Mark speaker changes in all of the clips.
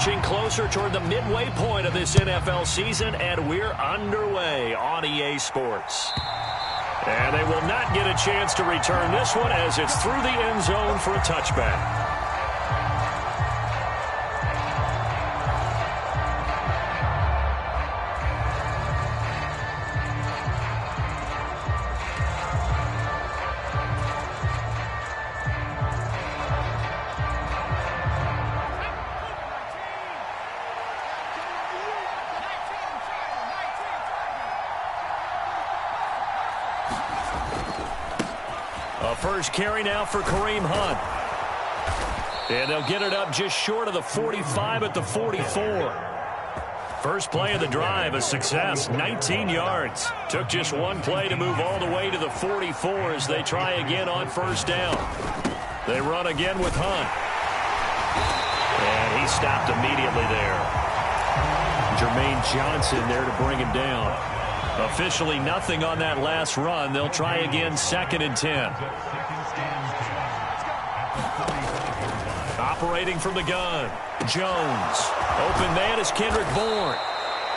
Speaker 1: inching closer toward the midway point of this NFL season, and we're underway on EA Sports. And they will not get a chance to return this one as it's through the end zone for a touchback. First carry now for Kareem Hunt. And they'll get it up just short of the 45 at the 44. First play of the drive, a success, 19 yards. Took just one play to move all the way to the 44 as they try again on first down. They run again with Hunt. And he stopped immediately there. Jermaine Johnson there to bring him down. Officially nothing on that last run. They'll try again, 2nd and 10. Operating from the gun, Jones. Open man is Kendrick Bourne.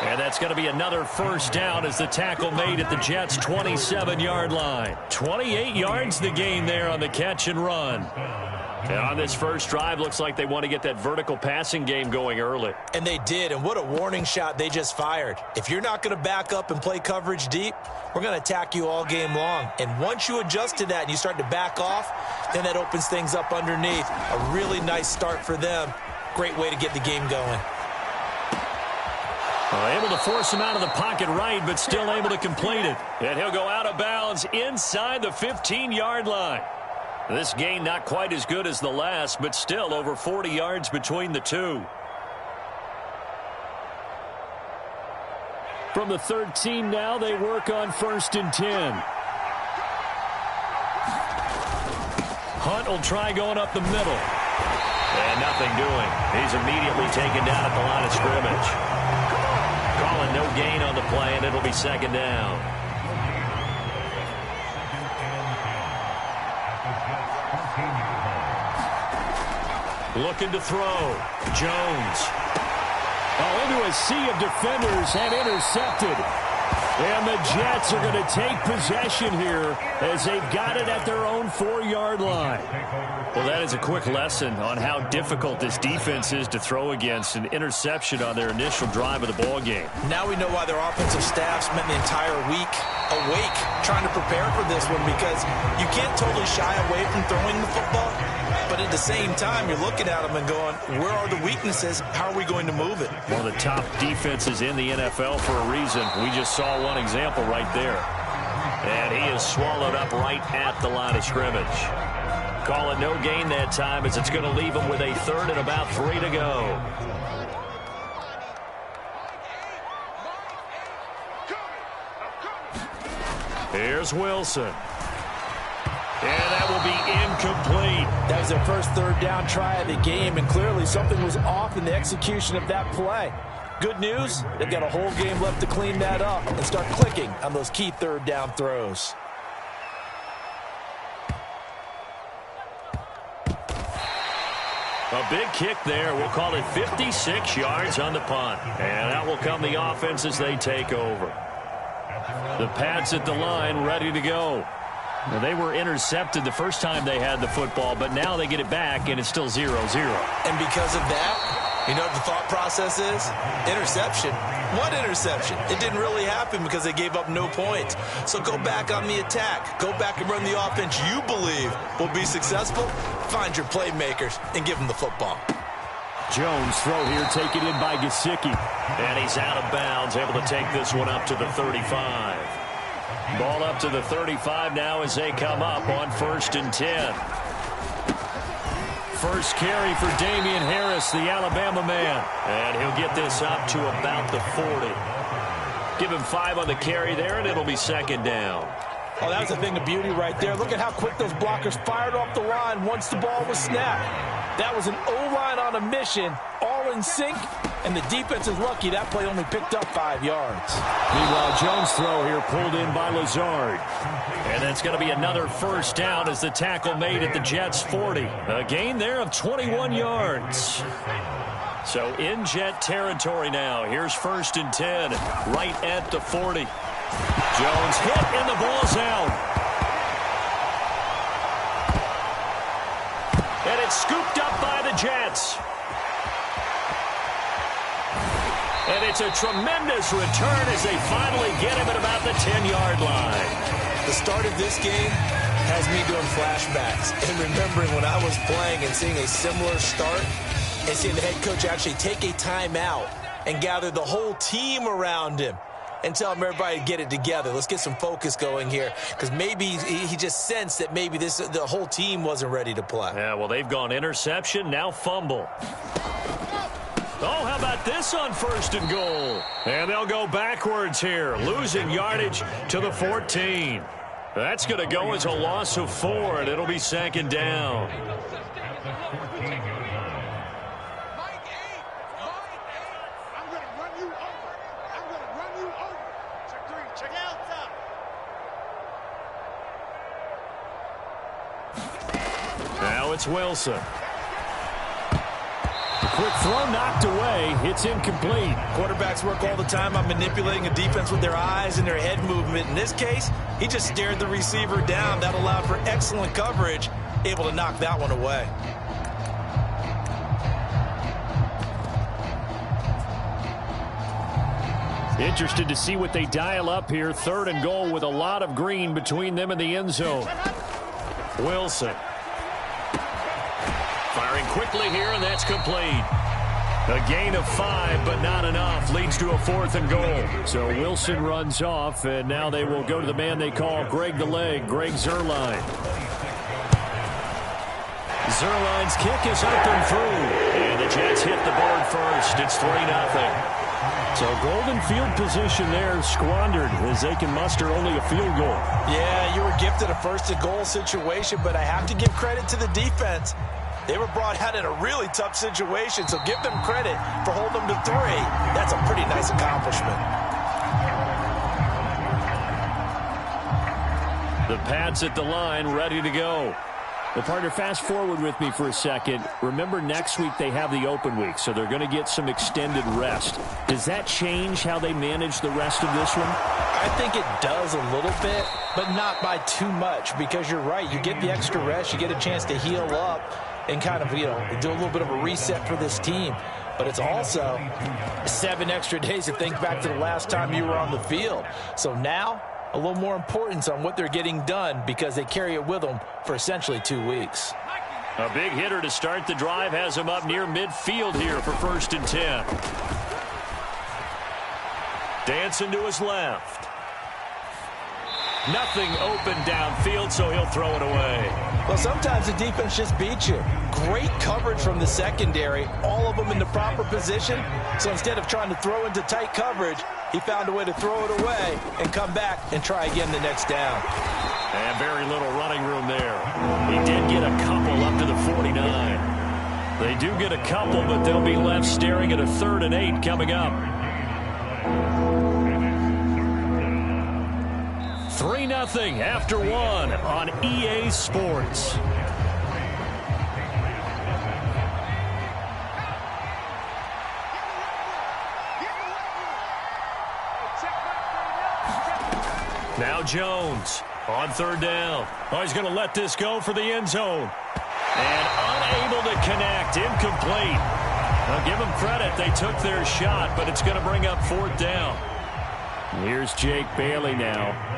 Speaker 1: And that's going to be another first down as the tackle made at the Jets' 27-yard line. 28 yards the gain there on the catch and run. And on this first drive, looks like they want to get that vertical passing game going early.
Speaker 2: And they did, and what a warning shot they just fired. If you're not going to back up and play coverage deep, we're going to attack you all game long. And once you adjust to that and you start to back off, then that opens things up underneath. A really nice start for them. Great way to get the game going.
Speaker 1: Able to force him out of the pocket right, but still able to complete it. And he'll go out of bounds inside the 15-yard line. This gain not quite as good as the last, but still over 40 yards between the two. From the 13 now, they work on 1st and 10. Hunt will try going up the middle. And nothing doing. He's immediately taken down at the line of scrimmage. Calling no gain on the play, and it'll be 2nd down. Looking to throw. Jones. Into a sea of defenders and intercepted. And the Jets are going to take possession here as they've got it at their own 4-yard line. Well, that is a quick lesson on how difficult this defense is to throw against. An interception on their initial drive of the ball game.
Speaker 2: Now we know why their offensive staff spent the entire week awake trying to prepare for this one, because you can't totally shy away from throwing the football. But at the same time, you're looking at them and going, where are the weaknesses? How are we going to move it?
Speaker 1: One of the top defenses in the NFL for a reason. We just saw one example right there. And he is swallowed up right at the line of scrimmage. Call it no gain that time, as it's going to leave him with a 3rd and about 3 to go. Here's Wilson. And that will be incomplete.
Speaker 2: That was their first 3rd down try of the game, and clearly something was off in the execution of that play. Good news, they've got a whole game left to clean that up and start clicking on those key 3rd down throws.
Speaker 1: A big kick there. We'll call it 56 yards on the punt. And out will come the offense as they take over. The Pats at the line, ready to go. Now, they were intercepted the first time they had the football, but now they get it back, and it's still 0-0.
Speaker 2: And because of that, you know what the thought process is? Interception. What interception? It didn't really happen because they gave up no points. So go back on the attack. Go back and run the offense you believe will be successful. Find your playmakers and give them the football.
Speaker 1: Jones throw here, taken in by Gesicki. And he's out of bounds, able to take this one up to the 35. Ball up to the 35 now as they come up on 1st and 10. First carry for Damian Harris, the Alabama man. And he'll get this up to about the 40. Give him 5 on the carry there, and it'll be 2nd down.
Speaker 2: Oh, that was a thing of beauty right there. Look at how quick those blockers fired off the line once the ball was snapped. That was an O-line on a mission, all in sync, and the defense is lucky that play only picked up 5 yards.
Speaker 1: Meanwhile, Jones' throw here pulled in by Lazard. And that's going to be another first down as the tackle made at the Jets' 40. A gain there of 21 yards. So in Jet territory now. Here's 1st and 10, right at the 40. Jones hit, and the ball's out. And it's scooped up by the Jets. And it's a tremendous return as they finally get him at about the 10-yard line.
Speaker 2: The start of this game has me doing flashbacks and remembering when I was playing and seeing a similar start and seeing the head coach actually take a timeout and gather the whole team around him and tell him everybody to get it together. Let's get some focus going here, because maybe he just sensed that maybe the whole team wasn't ready to play.
Speaker 1: Yeah, well, they've gone interception, now fumble. Oh, how about this on 1st and goal? And they'll go backwards here, losing yardage to the 14. That's going to go as a loss of 4, and it'll be 2nd down. Now it's Wilson. Quick throw knocked away. It's incomplete.
Speaker 2: Quarterbacks work all the time on manipulating a defense with their eyes and their head movement. In this case, he just stared the receiver down. That allowed for excellent coverage, able to knock that one away.
Speaker 1: Interested to see what they dial up here. 3rd and goal with a lot of green between them and the end zone. Wilson. Firing quickly here, and that's complete. A gain of 5, but not enough. Leads to a 4th and goal. So Wilson runs off, and now they will go to the man they call Greg the Leg, Greg Zuerlein. Zuerlein's kick is up and through. And the Jets hit the board first. It's 3-0. So golden field position there squandered as they can muster only a field goal.
Speaker 2: Yeah, you were gifted a 1st and goal situation, but I have to give credit to the defense. They were brought out in a really tough situation, so give them credit for holding them to 3. That's a pretty nice accomplishment.
Speaker 1: The Pats at the line, ready to go. Well, partner, fast forward with me for a second. Remember, next week they have the open week, so they're going to get some extended rest. Does that change how they manage the rest of this one?
Speaker 2: I think it does a little bit, but not by too much, because you're right. You get the extra rest. You get a chance to heal up and kind of, do a little bit of a reset for this team. But it's also 7 extra days to think back to the last time you were on the field. So now, a little more importance on what they're getting done, because they carry it with them for essentially 2 weeks.
Speaker 1: A big hitter to start the drive has him up near midfield here for 1st and 10. Dancing to his left. Nothing open downfield, so he'll throw it away.
Speaker 2: Well, sometimes the defense just beats you. Great coverage from the secondary, all of them in the proper position. So instead of trying to throw into tight coverage, he found a way to throw it away and come back and try again the next down.
Speaker 1: And very little running room there. He did get a couple up to the 49. They do get a couple, but they'll be left staring at a 3rd and 8 coming up. 3-0 after 1 on EA Sports. Now Jones on 3rd down. Oh, he's going to let this go for the end zone. And unable to connect, incomplete. I'll give them credit. They took their shot, but it's going to bring up 4th down. Here's Jake Bailey now.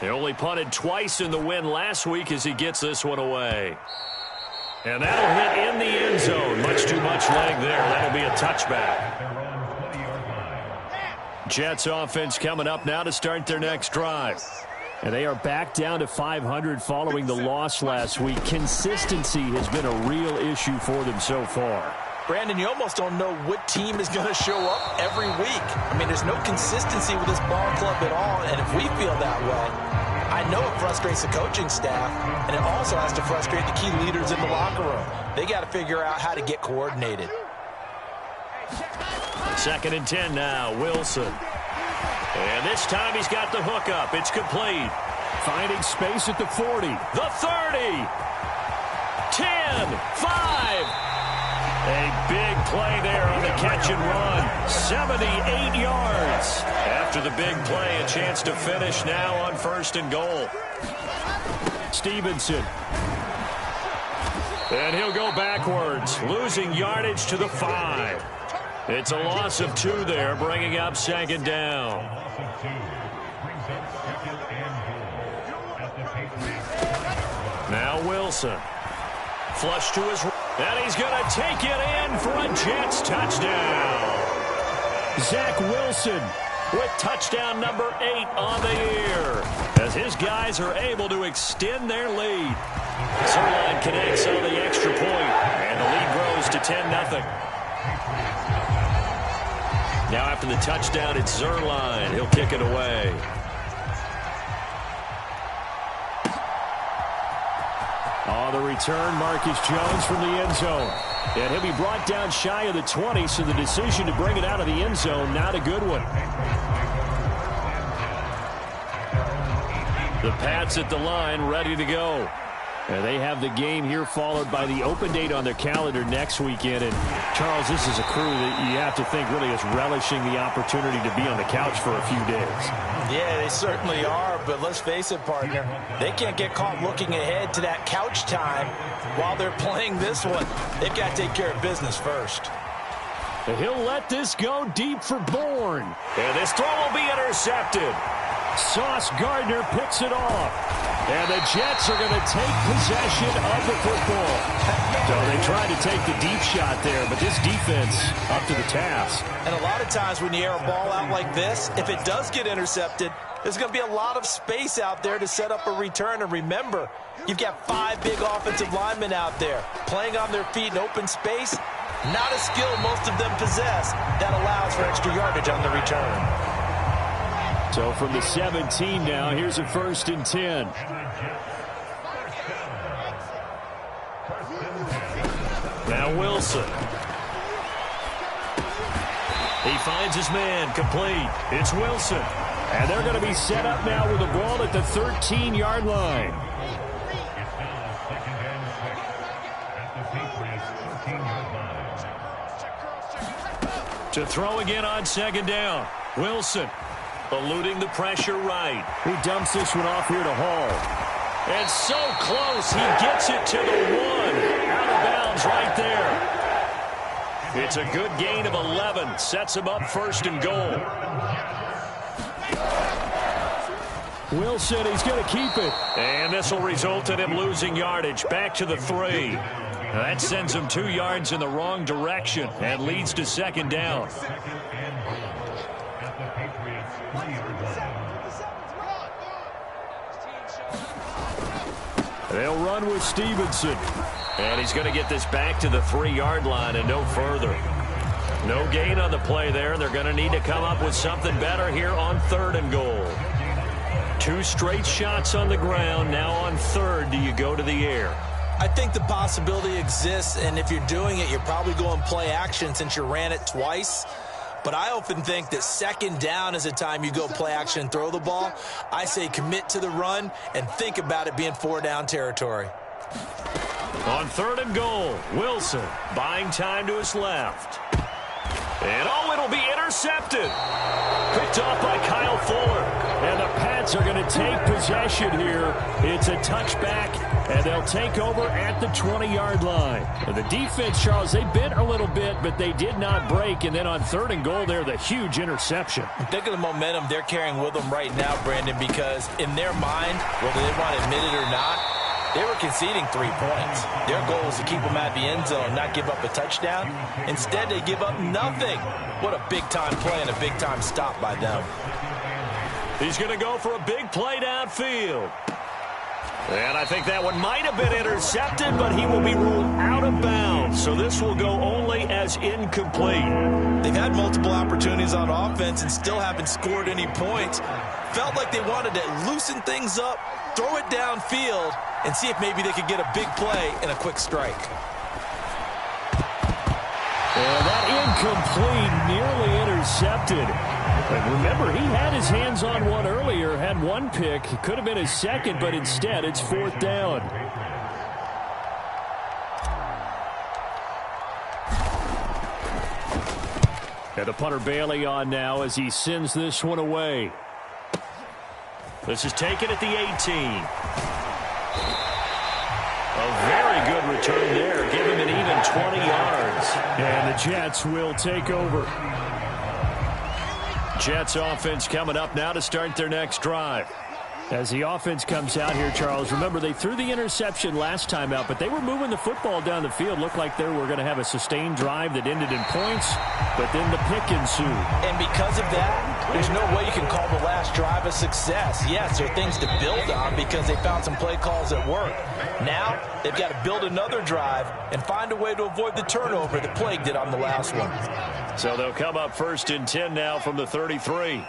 Speaker 1: They only punted twice in the win last week as he gets this one away. And that'll hit in the end zone. Much too much leg there. That'll be a touchback. Jets offense coming up now to start their next drive. And they are back down to 500 following the loss last week. Consistency has been a real issue for them so far.
Speaker 2: Brandon, you almost don't know what team is going to show up every week. I mean, there's no consistency with this ball club at all, and if we feel that way, I know it frustrates the coaching staff, and it also has to frustrate the key leaders in the locker room. They got to figure out how to get coordinated.
Speaker 1: 2nd and 10 now, Wilson. And this time he's got the hook up. It's complete. Finding space at the 40. The 30. 10, 5. A big play there on the catch and run. 78 yards. After the big play, a chance to finish now on 1st and goal. Stevenson. And he'll go backwards, losing yardage to the 5. It's a loss of 2 there, bringing up 2nd down. Now Wilson. Flush to his right. And he's going to take it in for a Jets touchdown. Zach Wilson with touchdown number 8 on the year, as his guys are able to extend their lead. Zerline connects on the extra point, and the lead grows to 10-0. Now after the touchdown, it's Zerline. He'll kick it away. On the return, Marcus Jones from the end zone. And he'll be brought down shy of the 20, so the decision to bring it out of the end zone, not a good one. The Pats at the line, ready to go. And they have the game here followed by the open date on their calendar next weekend. And, Charles, this is a crew that you have to think really is relishing the opportunity to be on the couch for a few days.
Speaker 2: Yeah, they certainly are, but let's face it, partner. They can't get caught looking ahead to that couch time while they're playing this one. They've got to take care of business first.
Speaker 1: And he'll let this go deep for Bourne. And this throw will be intercepted. Sauce Gardner picks it off. And the Jets are going to take possession of the football. So they tried to take the deep shot there, but this defense up to the task.
Speaker 2: And a lot of times when you air a ball out like this, if it does get intercepted, there's going to be a lot of space out there to set up a return. And remember, you've got 5 big offensive linemen out there playing on their feet in open space. Not a skill most of them possess that allows for extra yardage on the return.
Speaker 1: So from the 17 now, here's a 1st and 10. Now Wilson. He finds his man, complete. It's Wilson. And they're going to be set up now with the ball at the 13-yard line. To throw again on 2nd down. Wilson. Eluding the pressure right. He dumps this one off here to Hall. And so close, he gets it to the 1. Out of bounds right there. It's a good gain of 11. Sets him up 1st and goal. Wilson, he's going to keep it. And this will result in him losing yardage. Back to the 3. Now that sends him 2 yards in the wrong direction and leads to 2nd down. They'll run with Stevenson. And he's going to get this back to the 3-yard line and no further. No gain on the play there. They're going to need to come up with something better here on 3rd and goal. 2 straight shots on the ground. Now on 3rd, do you go to the air?
Speaker 2: I think the possibility exists, and if you're doing it, you're probably going play action since you ran it twice. But I often think that 2nd down is a time you go play action and throw the ball. I say commit to the run and think about it being 4-down territory.
Speaker 1: On 3rd and goal, Wilson buying time to his left. And it'll be intercepted. Picked off by Kyle Fuller. And the Pats are going to take possession here. It's a touchback, and they'll take over at the 20-yard line. And the defense, Charles, they bit a little bit, but they did not break. And then on 3rd and goal there, the huge interception.
Speaker 2: Think of the momentum they're carrying with them right now, Brandon, because in their mind, whether they want to admit it or not, they were conceding 3 points. Their goal was to keep them at the end zone, not give up a touchdown. Instead, they give up nothing. What a big-time play and a big-time stop by them.
Speaker 1: He's going to go for a big play downfield. And I think that one might have been intercepted, but he will be ruled out of bounds. So this will go only as incomplete.
Speaker 2: They've had multiple opportunities on offense and still haven't scored any points. Felt like they wanted to loosen things up, throw it downfield, and see if maybe they could get a big play and a quick strike.
Speaker 1: And that incomplete, nearly intercepted. And remember, he had his hands on one earlier, had 1 pick. It could have been his 2nd, but instead it's 4th down. And the punter Bailey on now as he sends this one away. This is taken at the 18. A very good return there. Give him an even 20 yards. And the Jets will take over. Jets offense coming up now to start their next drive. As the offense comes out here, Charles, remember they threw the interception last time out, but they were moving the football down the field. Looked like they were going to have a sustained drive that ended in points, but then the pick ensued.
Speaker 2: And because of that, there's no way you can call the last drive a success. Yes, there are things to build on because they found some play calls that work. Now, they've got to build another drive and find a way to avoid the turnover that plagued it on the last one.
Speaker 1: So they'll come up 1st and 10 now from the 33.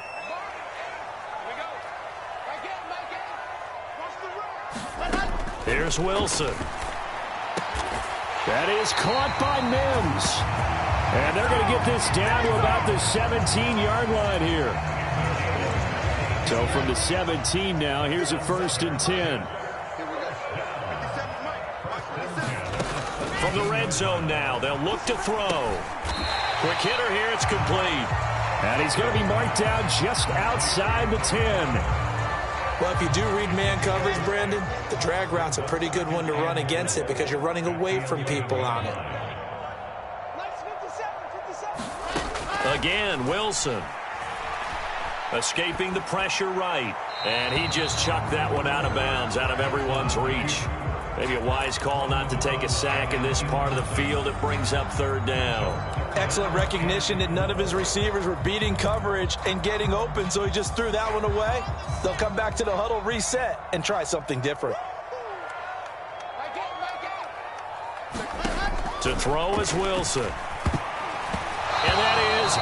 Speaker 1: Here's Wilson. That is caught by Mims. And they're going to get this down to about the 17-yard line here. So from the 17 now, here's a 1st and 10. From the red zone now, they'll look to throw. Quick hitter here, it's complete. And he's going to be marked down just outside the 10.
Speaker 2: Well, if you do read man coverage, Brandon, the drag route's a pretty good one to run against it because you're running away from people on it.
Speaker 1: Again, Wilson. Escaping the pressure right. And he just chucked that one out of bounds, out of everyone's reach. Maybe a wise call not to take a sack in this part of the field. It brings up 3rd down.
Speaker 2: Excellent recognition that none of his receivers were beating coverage and getting open, so he just threw that one away. They'll come back to the huddle, reset, and try something different.
Speaker 1: To throw is Wilson. And that is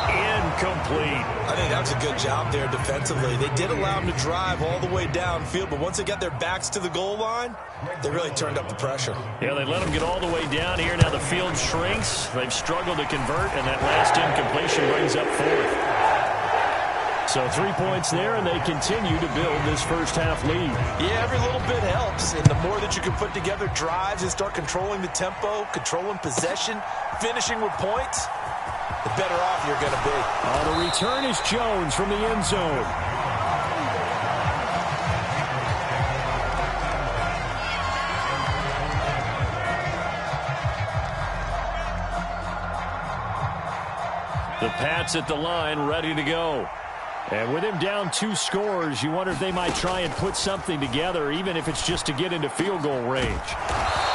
Speaker 1: incomplete.
Speaker 2: I think that's a good job there defensively. They did allow him to drive all the way downfield, but once they got their backs to the goal line, they really turned up the pressure.
Speaker 1: Yeah, they let him get all the way down here. Now the field shrinks. They've struggled to convert, and that last incompletion brings up 4th. So 3 points there, and they continue to build this first half lead.
Speaker 2: Yeah, every little bit helps, and the more that you can put together drives and start controlling the tempo, controlling possession, finishing with points, the better off you're going to be.
Speaker 1: The return is Jones from the end zone. The Pats at the line, ready to go. And with him down 2 scores, you wonder if they might try and put something together, even if it's just to get into field goal range.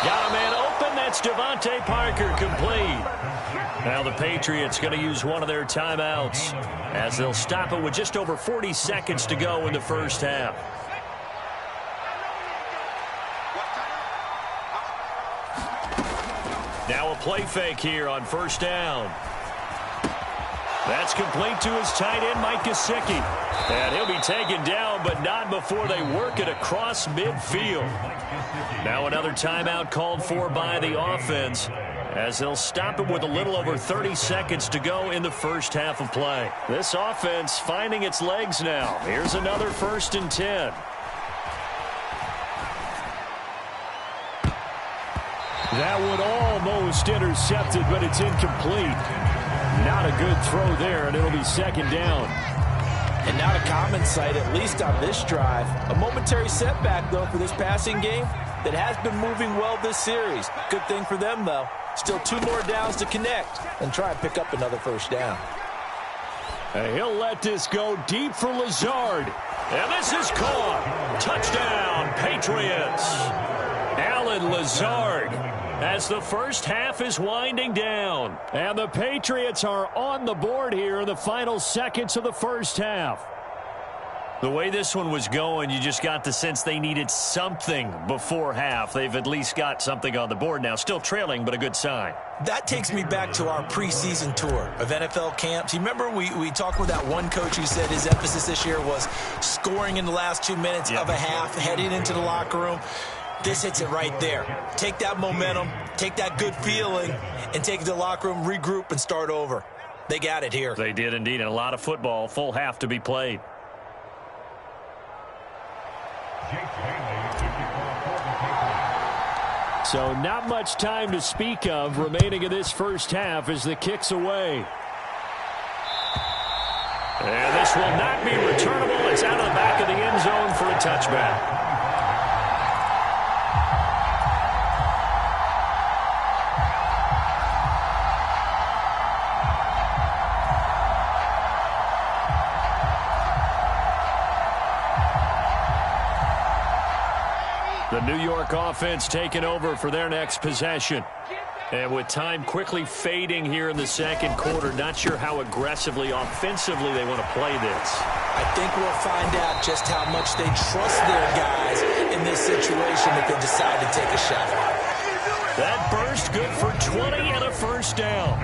Speaker 1: Got a man open. That's Devontae Parker, complete. Now the Patriots going to use one of their timeouts as they'll stop it with just over 40 seconds to go in the first half. Now a play fake here on 1st down. That's complete to his tight end, Mike Gesicki. And he'll be taken down, but not before they work it across midfield. Now another timeout called for by the offense as they'll stop it with a little over 30 seconds to go in the first half of play. This offense finding its legs now. Here's another 1st and 10. That one almost intercepted, but it's incomplete. Not a good throw there, and it'll be 2nd down.
Speaker 2: And not a common sight, at least on this drive. A momentary setback, though, for this passing game that has been moving well this series. Good thing for them, though. Still 2 more downs to connect and try and pick up another 1st down.
Speaker 1: And he'll let this go deep for Lazard. And this is caught. Touchdown, Patriots. Alan Lazard, as the first half is winding down. And the Patriots are on the board here in the final seconds of the first half. The way this one was going, you just got the sense they needed something before half. They've at least got something on the board now. Still trailing, but a good sign.
Speaker 2: That takes me back to our preseason tour of NFL camps. You remember we talked with that one coach who said his emphasis this year was scoring in the last 2 minutes of a half, heading into the locker room. This hits it right there. Take that momentum, take that good feeling, and take it to the locker room, regroup, and start over. They got it here.
Speaker 1: They did indeed, and a lot of football, full half to be played. So not much time to speak of remaining in this first half as the kick's away. And this will not be returnable. It's out of the back of the end zone for a touchback. The New York offense taking over for their next possession. And with time quickly fading here in the second quarter, not sure how aggressively, offensively they want to play this.
Speaker 2: I think we'll find out just how much they trust their guys in this situation if they decide to take a shot.
Speaker 1: That burst good for 20 and a first down.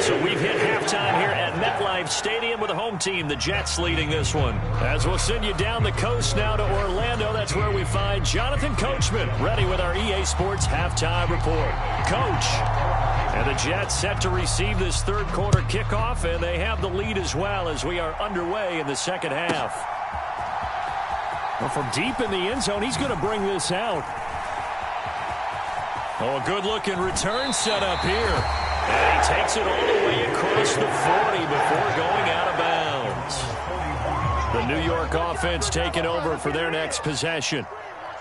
Speaker 1: So we've hit halftime here at MetLife Stadium with the home team, the Jets, leading this one. As we'll send you down the coast now to Orlando, that's where we find Jonathan Coachman, ready with our EA Sports halftime report. Coach, and the Jets set to receive this third quarter kickoff, and they have the lead as well as we are underway in the second half. Well, from deep in the end zone, he's going to bring this out. Oh, a good-looking return set up here. And he takes it all the way across the 40 before going out of bounds. The New York offense taking over for their next possession.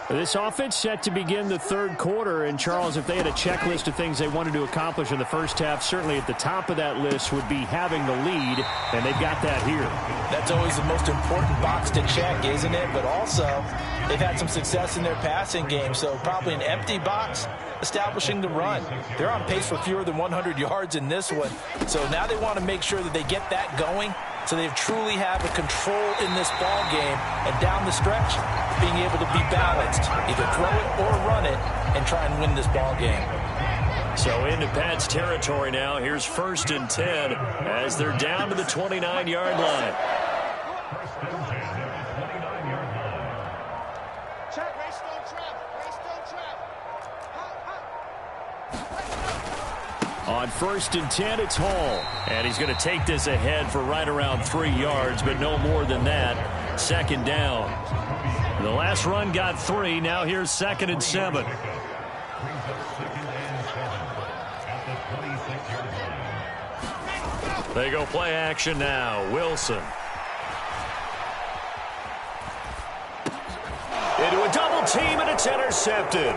Speaker 1: This offense set to begin the third quarter. And, Charles, if they had a checklist of things they wanted to accomplish in the first half, certainly at the top of that list would be having the lead, and they've got that here.
Speaker 2: That's always the most important box to check, isn't it? But also, they've had some success in their passing game, so probably an empty box establishing the run. They're on pace for fewer than 100 yards in this one, so now they want to make sure that they get that going so they truly have a control in this ball game, and down the stretch, being able to be balanced, either throw it or run it, and try and win this ball game.
Speaker 1: So into Pat's territory now. Here's 1st and 10 as they're down to the 29-yard line. On 1st and 10, it's Hall. And he's going to take this ahead for right around 3 yards, but no more than that. Second down. The last run got 3. Now here's 2nd and 7. They go play action now. Wilson. Into a double team, and it's intercepted.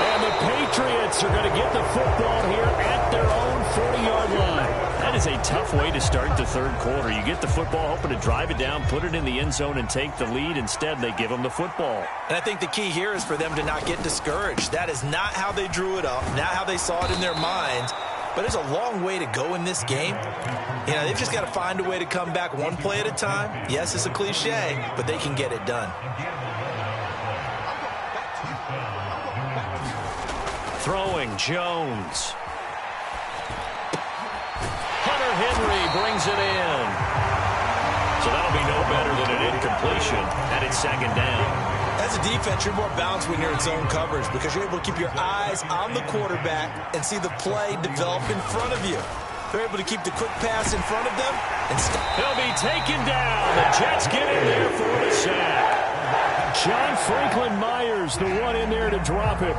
Speaker 1: And the Patriots are going to get the football here at their own 40-yard line. That is a tough way to start the third quarter. You get the football, hoping to drive it down, put it in the end zone, and take the lead. Instead, they give them the football.
Speaker 2: And I think the key here is for them to not get discouraged. That is not how they drew it up, not how they saw it in their minds. But there's a long way to go in this game. You know, they've just got to find a way to come back one play at a time. Yes, it's a cliche, but they can get it done.
Speaker 1: Throwing, Jones. Hunter Henry brings it in. So that'll be no better than an incompletion, and it's second down.
Speaker 2: As a defense, you're more balanced when you're in zone coverage because you're able to keep your eyes on the quarterback and see the play develop in front of you. They're able to keep the quick pass in front of them and stop.
Speaker 1: He'll be taken down. The Jets get in there for the sack. John Franklin Myers, the one in there to drop him.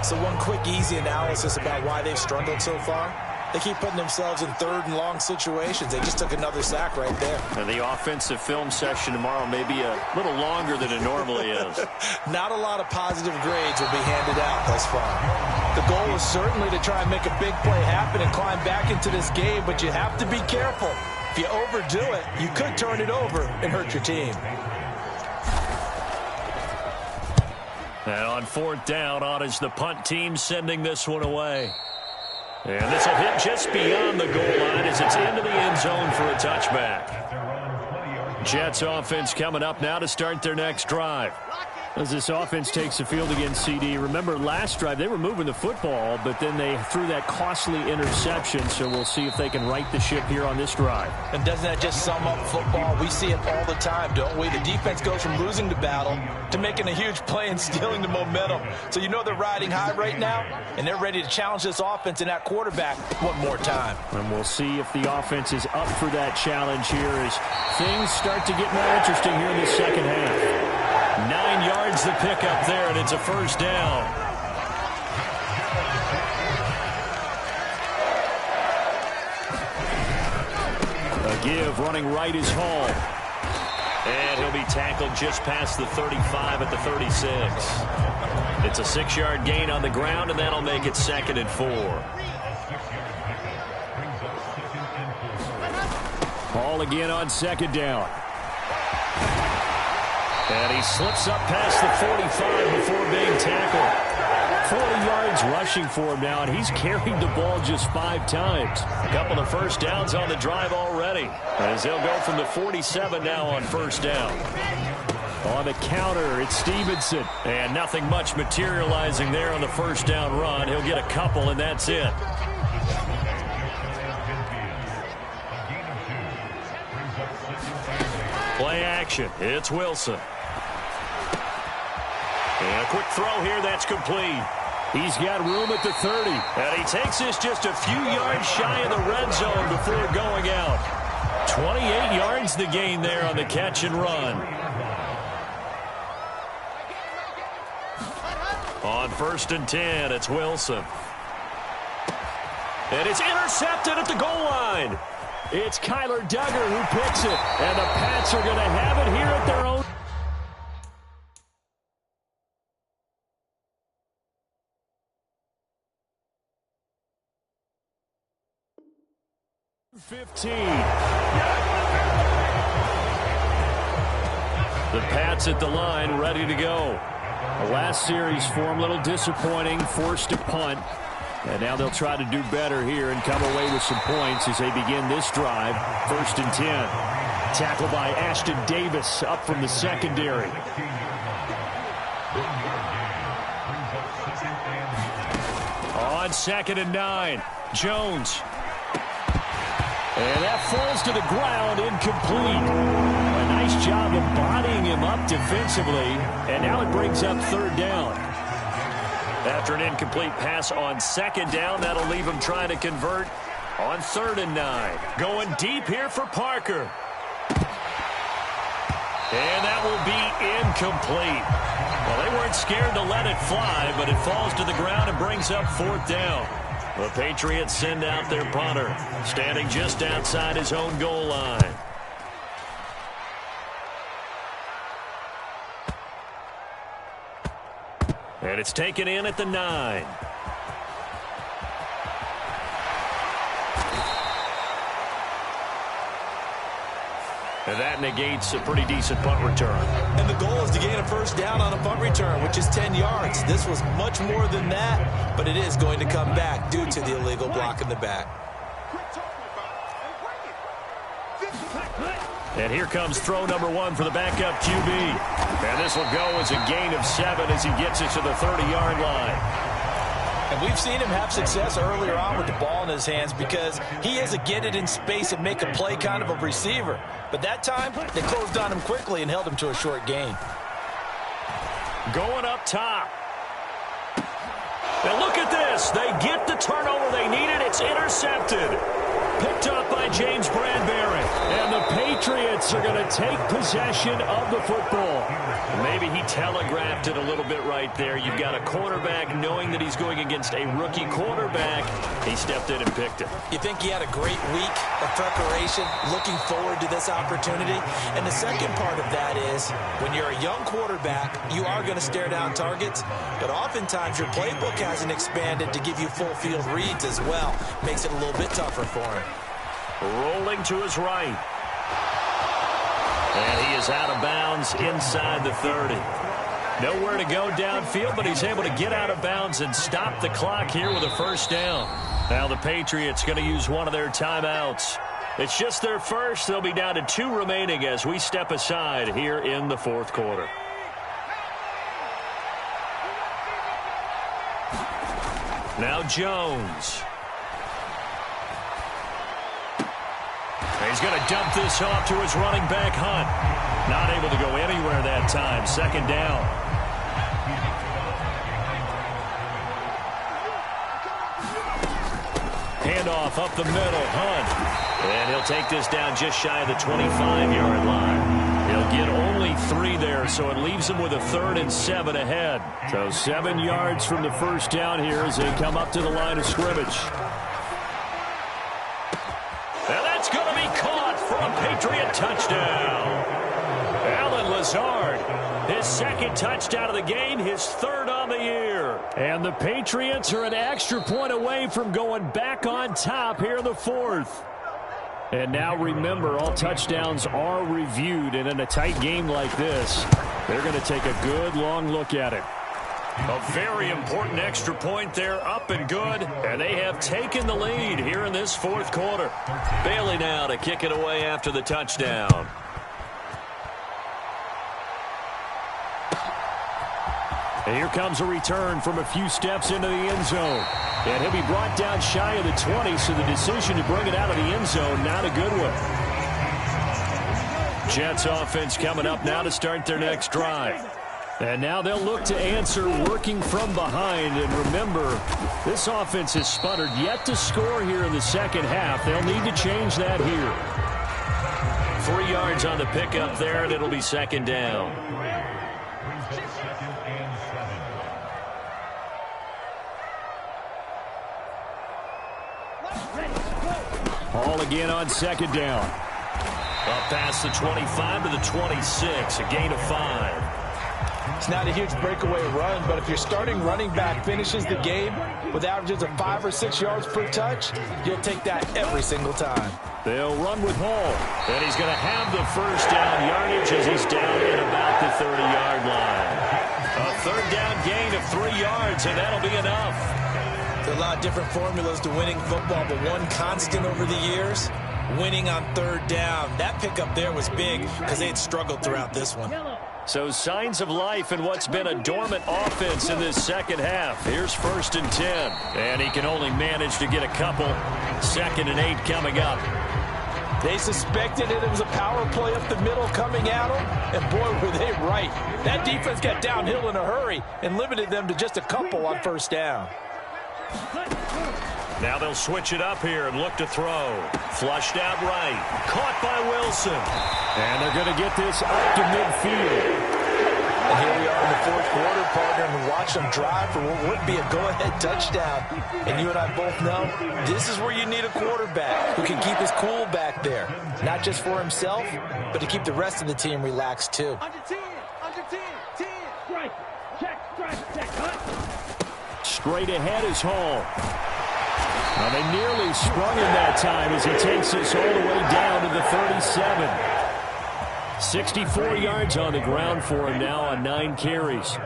Speaker 2: So one quick, easy analysis about why they've struggled so far. They keep putting themselves in third and long situations. They just took another sack right there.
Speaker 1: And the offensive film session tomorrow may be a little longer than it normally is.
Speaker 2: Not a lot of positive grades will be handed out thus far. The goal is certainly to try and make a big play happen and climb back into this game, but you have to be careful. If you overdo it, you could turn it over and hurt your team.
Speaker 1: And on 4th down, on is the punt team sending this one away. And this will hit just beyond the goal line as it's into the end zone for a touchback. Jets offense coming up now to start their next drive. As this offense takes the field against CD, remember last drive they were moving the football, but then they threw that costly interception, so we'll see if they can right the ship here on this drive.
Speaker 2: And doesn't that just sum up football? We see it all the time, don't we? The defense goes from losing the battle to making a huge play and stealing the momentum. So you know they're riding high right now, and they're ready to challenge this offense and that quarterback one more time.
Speaker 1: And we'll see if the offense is up for that challenge here as things start to get more interesting here in the second half. 9 yards the pickup there, and it's a first down. A give running right is Hall. And he'll be tackled just past the 35 at the 36. It's a 6-yard gain on the ground, and that'll make it 2nd and 4. Hall again on 2nd down. And he slips up past the 45 before being tackled. 40 yards rushing for him now, and he's carried the ball just 5 times. A couple of first downs on the drive already, as they'll go from the 47 now on 1st down. On the counter, it's Stevenson. And nothing much materializing there on the 1st down run. He'll get a couple, and that's it. Play action. It's Wilson. And a quick throw here that's complete. He's got room at the 30. And he takes this just a few yards shy of the red zone before going out. 28 yards the gain there on the catch and run. On 1st and 10, it's Wilson. And it's intercepted at the goal line. It's Kyler Duggar who picks it. And the Pats are going to have it here at their own. 15. The Pats at the line, ready to go. The last series for them, a little disappointing, forced to punt. And now they'll try to do better here and come away with some points as they begin this drive. 1st and 10. Tackled by Ashton Davis up from the secondary. On 2nd and 9, Jones. And that falls to the ground, incomplete. A nice job of bodying him up defensively. And now it brings up 3rd down. After an incomplete pass on 2nd down, that'll leave him trying to convert on 3rd and 9. Going deep here for Parker. And that will be incomplete. Well, they weren't scared to let it fly, but it falls to the ground and brings up 4th down. The Patriots send out their punter, standing just outside his own goal line. And it's taken in at the 9. And that negates a pretty decent punt return.
Speaker 2: And the goal is to gain a 1st down on a punt return, which is 10 yards. This was much more than that, but it is going to come back due to the illegal block in the back.
Speaker 1: And here comes throw number 1 for the backup QB. And this will go as a gain of 7 as he gets it to the 30-yard line.
Speaker 2: And we've seen him have success earlier on with the ball in his hands because he is a get it in space and make a play kind of a receiver. But that time, they closed on him quickly and held him to a short gain.
Speaker 1: Going up top. And look at this. They get the turnover they needed. It's intercepted. Picked up by James Bradbury. And the Patriots are going to take possession of the football. Maybe he telegraphed it a little bit right there. You've got a quarterback knowing that he's going against a rookie quarterback. He stepped in and picked it.
Speaker 2: You think he had a great week of preparation, looking forward to this opportunity? And the second part of that is, when you're a young quarterback, you are going to stare down targets, but oftentimes your playbook hasn't expanded to give you full field reads as well. Makes it a little bit tougher for him.
Speaker 1: Rolling to his right. And he is out of bounds inside the 30. Nowhere to go downfield, but he's able to get out of bounds and stop the clock here with a 1st down. Now the Patriots going to use one of their timeouts. It's just their first. They'll be down to 2 remaining as we step aside here in the 4th quarter. Now Jones. He's going to dump this off to his running back, Hunt. Not able to go anywhere that time. 2nd down. Handoff up the middle, Hunt. And he'll take this down just shy of the 25-yard line. He'll get only 3 there, so it leaves him with a 3rd and 7 ahead. So 7 yards from the 1st down here as they come up to the line of scrimmage. And that's going to be caught for a Patriot touchdown. Allen Lazard, his second touchdown of the game, his third on the year. And the Patriots are an extra point away from going back on top here in the fourth. And now remember, all touchdowns are reviewed, and in a tight game like this, they're going to take a good long look at it. A very important extra point there, up and good, and they have taken the lead here in this fourth quarter. Bailey now to kick it away after the touchdown. And here comes a return from a few steps into the end zone. And he'll be brought down shy of the 20, so the decision to bring it out of the end zone, not a good one. Jets offense coming up now to start their next drive. And now they'll look to answer working from behind. And remember, this offense has sputtered yet to score here in the second half. They'll need to change that here. 3 yards on the pickup there, and it'll be second down. Ball again on second down. Up past the 25 to the 26, a gain of 5.
Speaker 2: It's not a huge breakaway run, but if your starting running back finishes the game with averages of 5 or 6 yards per touch, you'll take that every single time.
Speaker 1: They'll run with Hall, and he's going to have the first down yardage as he's down at about the 30-yard line. A third down gain of 3 yards, and that'll be enough.
Speaker 2: There are a lot of different formulas to winning football, but one constant over the years, winning on third down. That pickup there was big because they had struggled throughout this one.
Speaker 1: So signs of life in what's been a dormant offense in this second half. Here's 1st and 10. And he can only manage to get a couple. 2nd and 8 coming up.
Speaker 2: They suspected it was a power play up the middle coming at them, and boy, were they right. That defense got downhill in a hurry and limited them to just a couple on first down.
Speaker 1: Now they'll switch it up here and look to throw. Flushed out right. Caught by Wilson. And they're going to get this up to midfield.
Speaker 2: And here we are in the fourth quarter, partner, and watch them drive for what would be a go-ahead touchdown. And you and I both know this is where you need a quarterback who can keep his cool back there. Not just for himself, but to keep the rest of the team relaxed too.
Speaker 3: Under 10, 10. Strike, check, cut.
Speaker 1: Straight ahead is Hall. Now they nearly sprung him that time as he takes this all the way down to the 37. 64 yards on the ground for him now on 9 carries.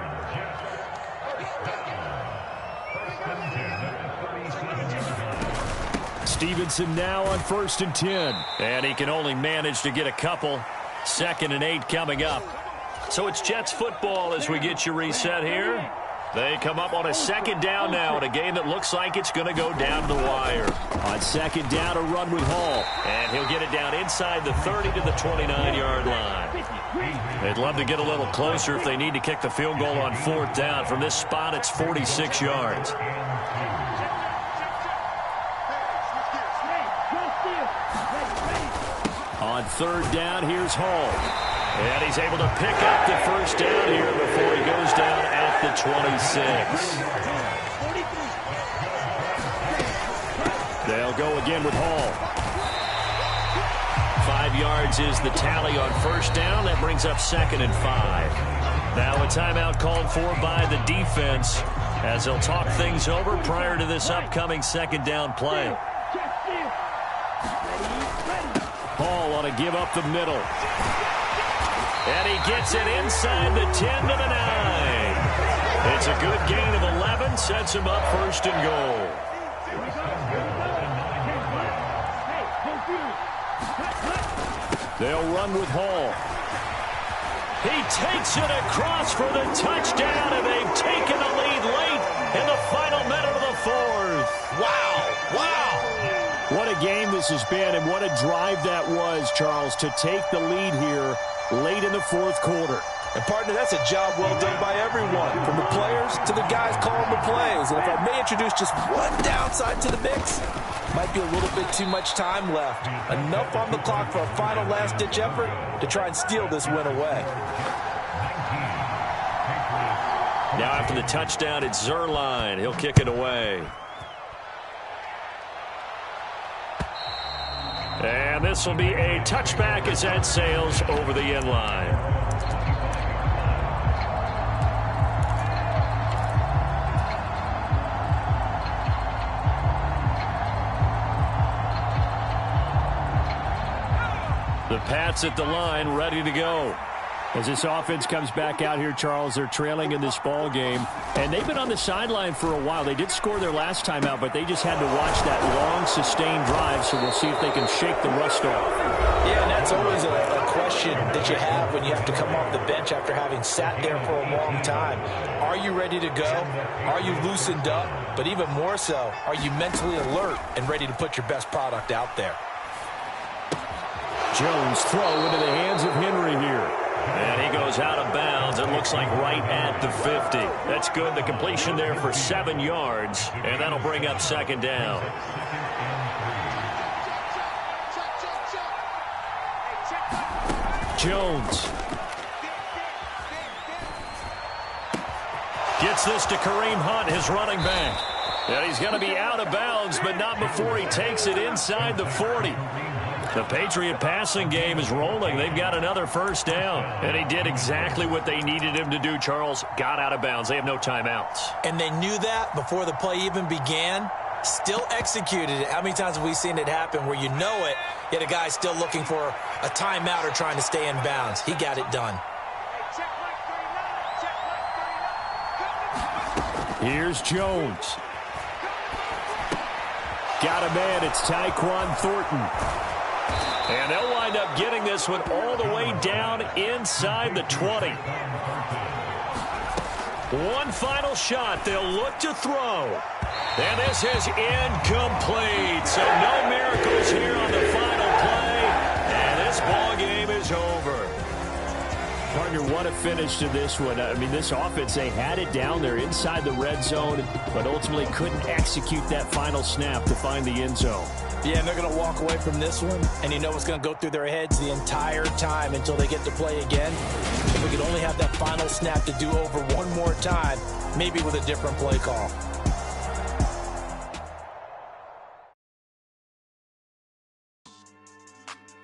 Speaker 1: Stevenson now on 1st and 10. And he can only manage to get a couple. 2nd and 8 coming up. So it's Jets football as we get you reset here. They come up on a 2nd down now in a game that looks like it's going to go down the wire. On 2nd down, a run with Hall. And he'll get it down inside the 30 to the 29-yard line. They'd love to get a little closer if they need to kick the field goal on 4th down. From this spot, it's 46 yards. On 3rd down, here's Hall. And he's able to pick up the first down here before he goes down at the 26. They'll go again with Hall. 5 yards is the tally on first down. That brings up 2nd and 5. Now a timeout called for by the defense as they'll talk things over prior to this upcoming 2nd down play. Hall on a give up the middle. And he gets it inside the 10 to the 9. It's a good gain of 11. Sets him up 1st and goal. They'll run with Hall. He takes it across for the touchdown, and they've taken the lead late in the final minute of the 4th.
Speaker 2: Wow.
Speaker 1: What a game this has been, and what a drive that was, Charles, to take the lead here late in the 4th quarter.
Speaker 2: And, partner, that's a job well done by everyone, from the players to the guys calling the plays. And if I may introduce just one downside to the mix, might be a little bit too much time left. Enough on the clock for a final last-ditch effort to try and steal this win away.
Speaker 1: Now after the touchdown, it's Zuerlein. He'll kick it away. And this will be a touchback as that sails over the end line. The Pats at the line, ready to go. As this offense comes back out here, Charles, they're trailing in this ball game. And they've been on the sideline for a while. They did score their last time out, but they just had to watch that long, sustained drive, so we'll see if they can shake the rust off.
Speaker 2: Yeah, and that's always a question that you have when you have to come off the bench after having sat there for a long time. Are you ready to go? Are you loosened up? But even more so, are you mentally alert and ready to put your best product out there?
Speaker 1: Jones throw into the hands of Henry here. And he goes out of bounds. It looks like right at the 50. That's good. The completion there for 7 yards. And that'll bring up second down. Jones gets this to Kareem Hunt, his running back. And he's going to be out of bounds, but not before he takes it inside the 40. The Patriot passing game is rolling. They've got another first down. And he did exactly what they needed him to do, Charles. Got out of bounds. They have no timeouts.
Speaker 2: And they knew that before the play even began. Still executed it. How many times have we seen it happen where you know it, yet a guy's still looking for a timeout or trying to stay in bounds? He got it done.
Speaker 1: Here's Jones. Got a man. It's Tyquan Thornton. And they'll wind up getting this one all the way down inside the 20. One final shot. They'll look to throw. And this is incomplete. So no miracles here on the final play. And this ball game is over. Partner, what a finish to this one. I mean, this offense, they had it down there inside the red zone, but ultimately couldn't execute that final snap to find the end zone.
Speaker 2: Yeah, and they're going to walk away from this one, and you know what's going to go through their heads the entire time until they get to play again. If we could only have that final snap to do over one more time, maybe with a different play call.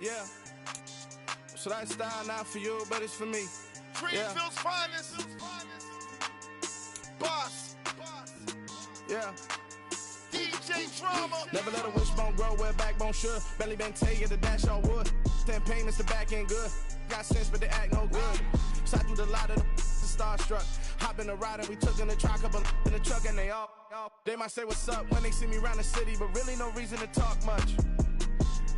Speaker 4: Yeah. So that style not for you, but it's for me.
Speaker 5: Greenfield's finest. Boss.
Speaker 4: Yeah.
Speaker 5: DJ Drama.
Speaker 4: Never let a wishbone grow where backbone should. Belly been taking the dash all wood. 10 payments, the back end good. Got sense, but they act no good. Side through the lot of the starstruck. Hop in the ride and we took in the truck, couple in the truck, and they all. They might say what's up when they see me around the city, but really no reason to talk much.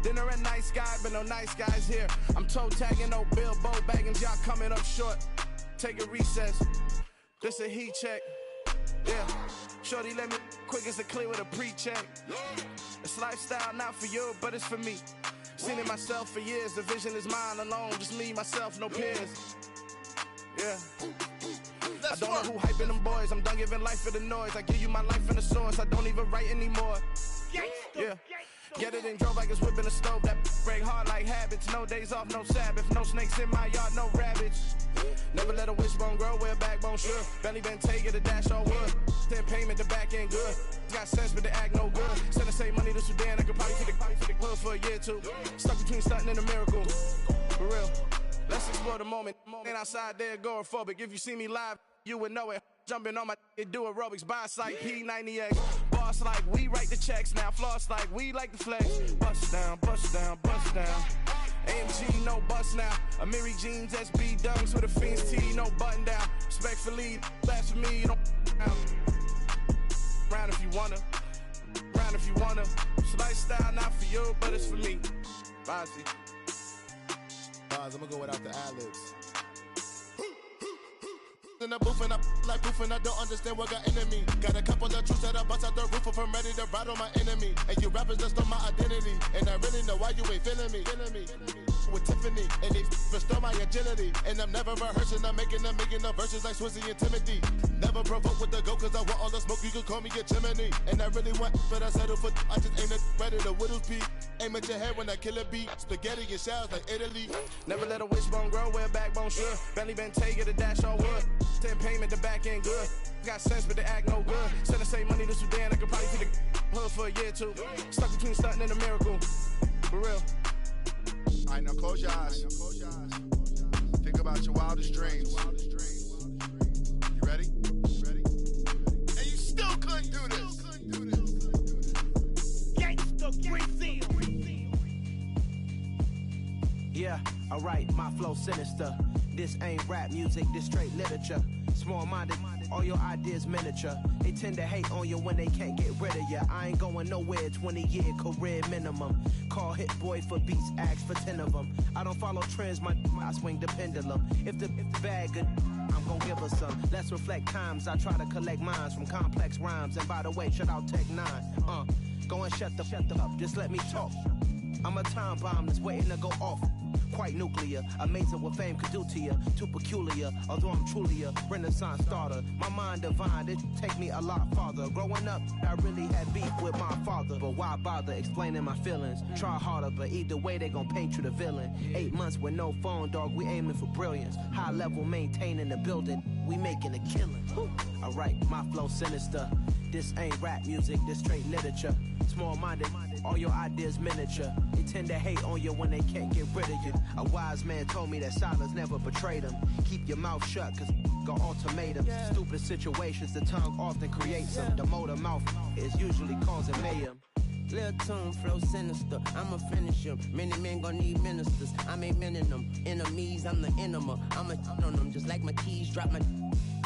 Speaker 4: Dinner a nice guy, but no nice guys here. I'm toe tagging, no Bilbo bagging, y'all coming up short. Take a recess. This a heat check. Yeah. Shorty let me quick as a clear with a pre-check. It's lifestyle not for you, but it's for me. Seen it myself for years. The vision is mine alone. Just me, myself, no peers. Yeah. I don't know who hyping them boys. I'm done giving life for the noise. I give you my life in the source. I don't even write anymore. Yeah. Get it and drove like it's whipping a stove. That break hard like habits. No days off, no Sabbath. No snakes in my yard, no rabbits. Never let a wishbone grow where backbone should. Belly been taking the dash all wood. 10 payment, the back end good. Got sense, but they act no good. Send the same money to Sudan. I could probably take the hood for a year or two. Stuck between stunting and a miracle. For real. Let's explore the moment. Ain't outside there agoraphobic. If you see me live, you would know it. Jumping on my do aerobics. Boss like P90X. Boss like we write the checks now. Floss like we like the flex. Bust down, bust down, bust down. AMG, no bust now. Amiri jeans, SB dunks with a Fiends T, no button down. Respectfully, that's for me, you don't round if you wanna. Round if you wanna. It's lifestyle not for you, but it's for me. Bossy.
Speaker 5: I'm gonna go without the ad-libs. In the booth and I like proof and I don't understand what got into me. Got a couple of truths that I bust out the roof if I'm ready to ride on my enemy. And you rappers just on my identity. And I really know why you ain't feeling me. With Tiffany and they restore my agility. And I'm never rehearsing, I'm making up verses like Swizzy and Timothy. Never provoke with the go cause I want all the smoke, you can call me a chimney. And I really want, but I settle for, I just ain't ready to whittles peak. Aim at your head when I kill a beat. Spaghetti and shells like Italy.
Speaker 4: Never let a wishbone grow where backbone should. Belly been taking the dash all wood. 10 payment, the back end good. Got sense, but they act no good. Send the same money to Sudan, I could probably take the hood for a year or two. Stuck between stunting and a miracle. For real.
Speaker 5: close your eyes. Think about your wildest dreams. You ready? And you still couldn't do this.
Speaker 3: Gangsta Brazil.
Speaker 6: Yeah, alright, my flow sinister. This ain't rap music, this straight literature. Small-minded, all your ideas miniature. They tend to hate on you when they can't get rid of you. I ain't going nowhere, 20-year career minimum. Call Hit Boy for beats, ask for 10 of them. I don't follow trends, I swing the pendulum. If the bag good, I'm gon' give her some. Let's reflect times, I try to collect minds from complex rhymes. And by the way, shout out Tech 9. Go and shut the up, just let me talk. I'm a time bomb that's waiting to go off. Quite nuclear, amazing what fame could do to you. Too peculiar, although I'm truly a renaissance starter. My mind divine, it take me a lot farther. Growing up, I really had beef with my father. But why bother explaining my feelings? Try harder, but either way they gon' paint you the villain. 8 months with no phone, dog, we aiming for brilliance. High level maintaining the building, we making a killing. Alright, my flow sinister. This ain't rap music, this straight literature. Small-minded, all your ideas miniature. They tend to hate on you when they can't get rid of you. A wise man told me that silence never betrayed him. Keep your mouth shut, cause got ultimatums. Stupid situations, the tongue often creates them. The motor mouth is usually causing mayhem.
Speaker 7: Lil' tune, flow sinister, I'ma finish him. Many men gon' need ministers, I'm aiming them. Enemies, I'm the enema. I'ma on them, just like my keys, drop my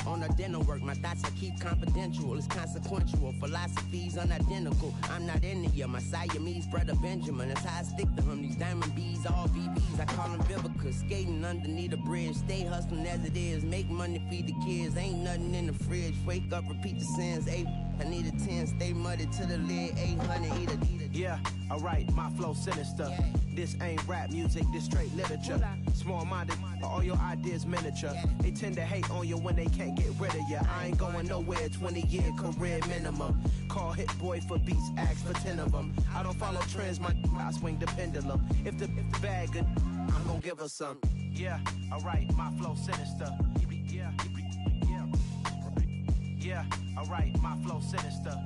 Speaker 7: on the dental work. My thoughts I keep confidential, it's consequential. Philosophies unidentical, I'm not into you. My Siamese brother Benjamin, that's how I stick to him. These diamond bees, all BBs, I call them Vivica. Skating underneath a bridge, stay hustling as it is. Make money, feed the kids, ain't nothing in the fridge. Wake up, repeat the sins, 8, I need a 10, stay muddy to the lid, 800, eat a.
Speaker 6: Yeah, alright, my flow sinister. This ain't rap music, this straight literature. Small-minded, all your ideas miniature. They tend to hate on you when they can't get rid of you. I ain't going nowhere, 20-year career minimum. Call Hit Boy for beats, ask for 10 of them. I don't follow trends, I swing the pendulum. If the bag good, I'm gon' give her some. Yeah, alright, my flow sinister. Yeah, alright, my flow sinister.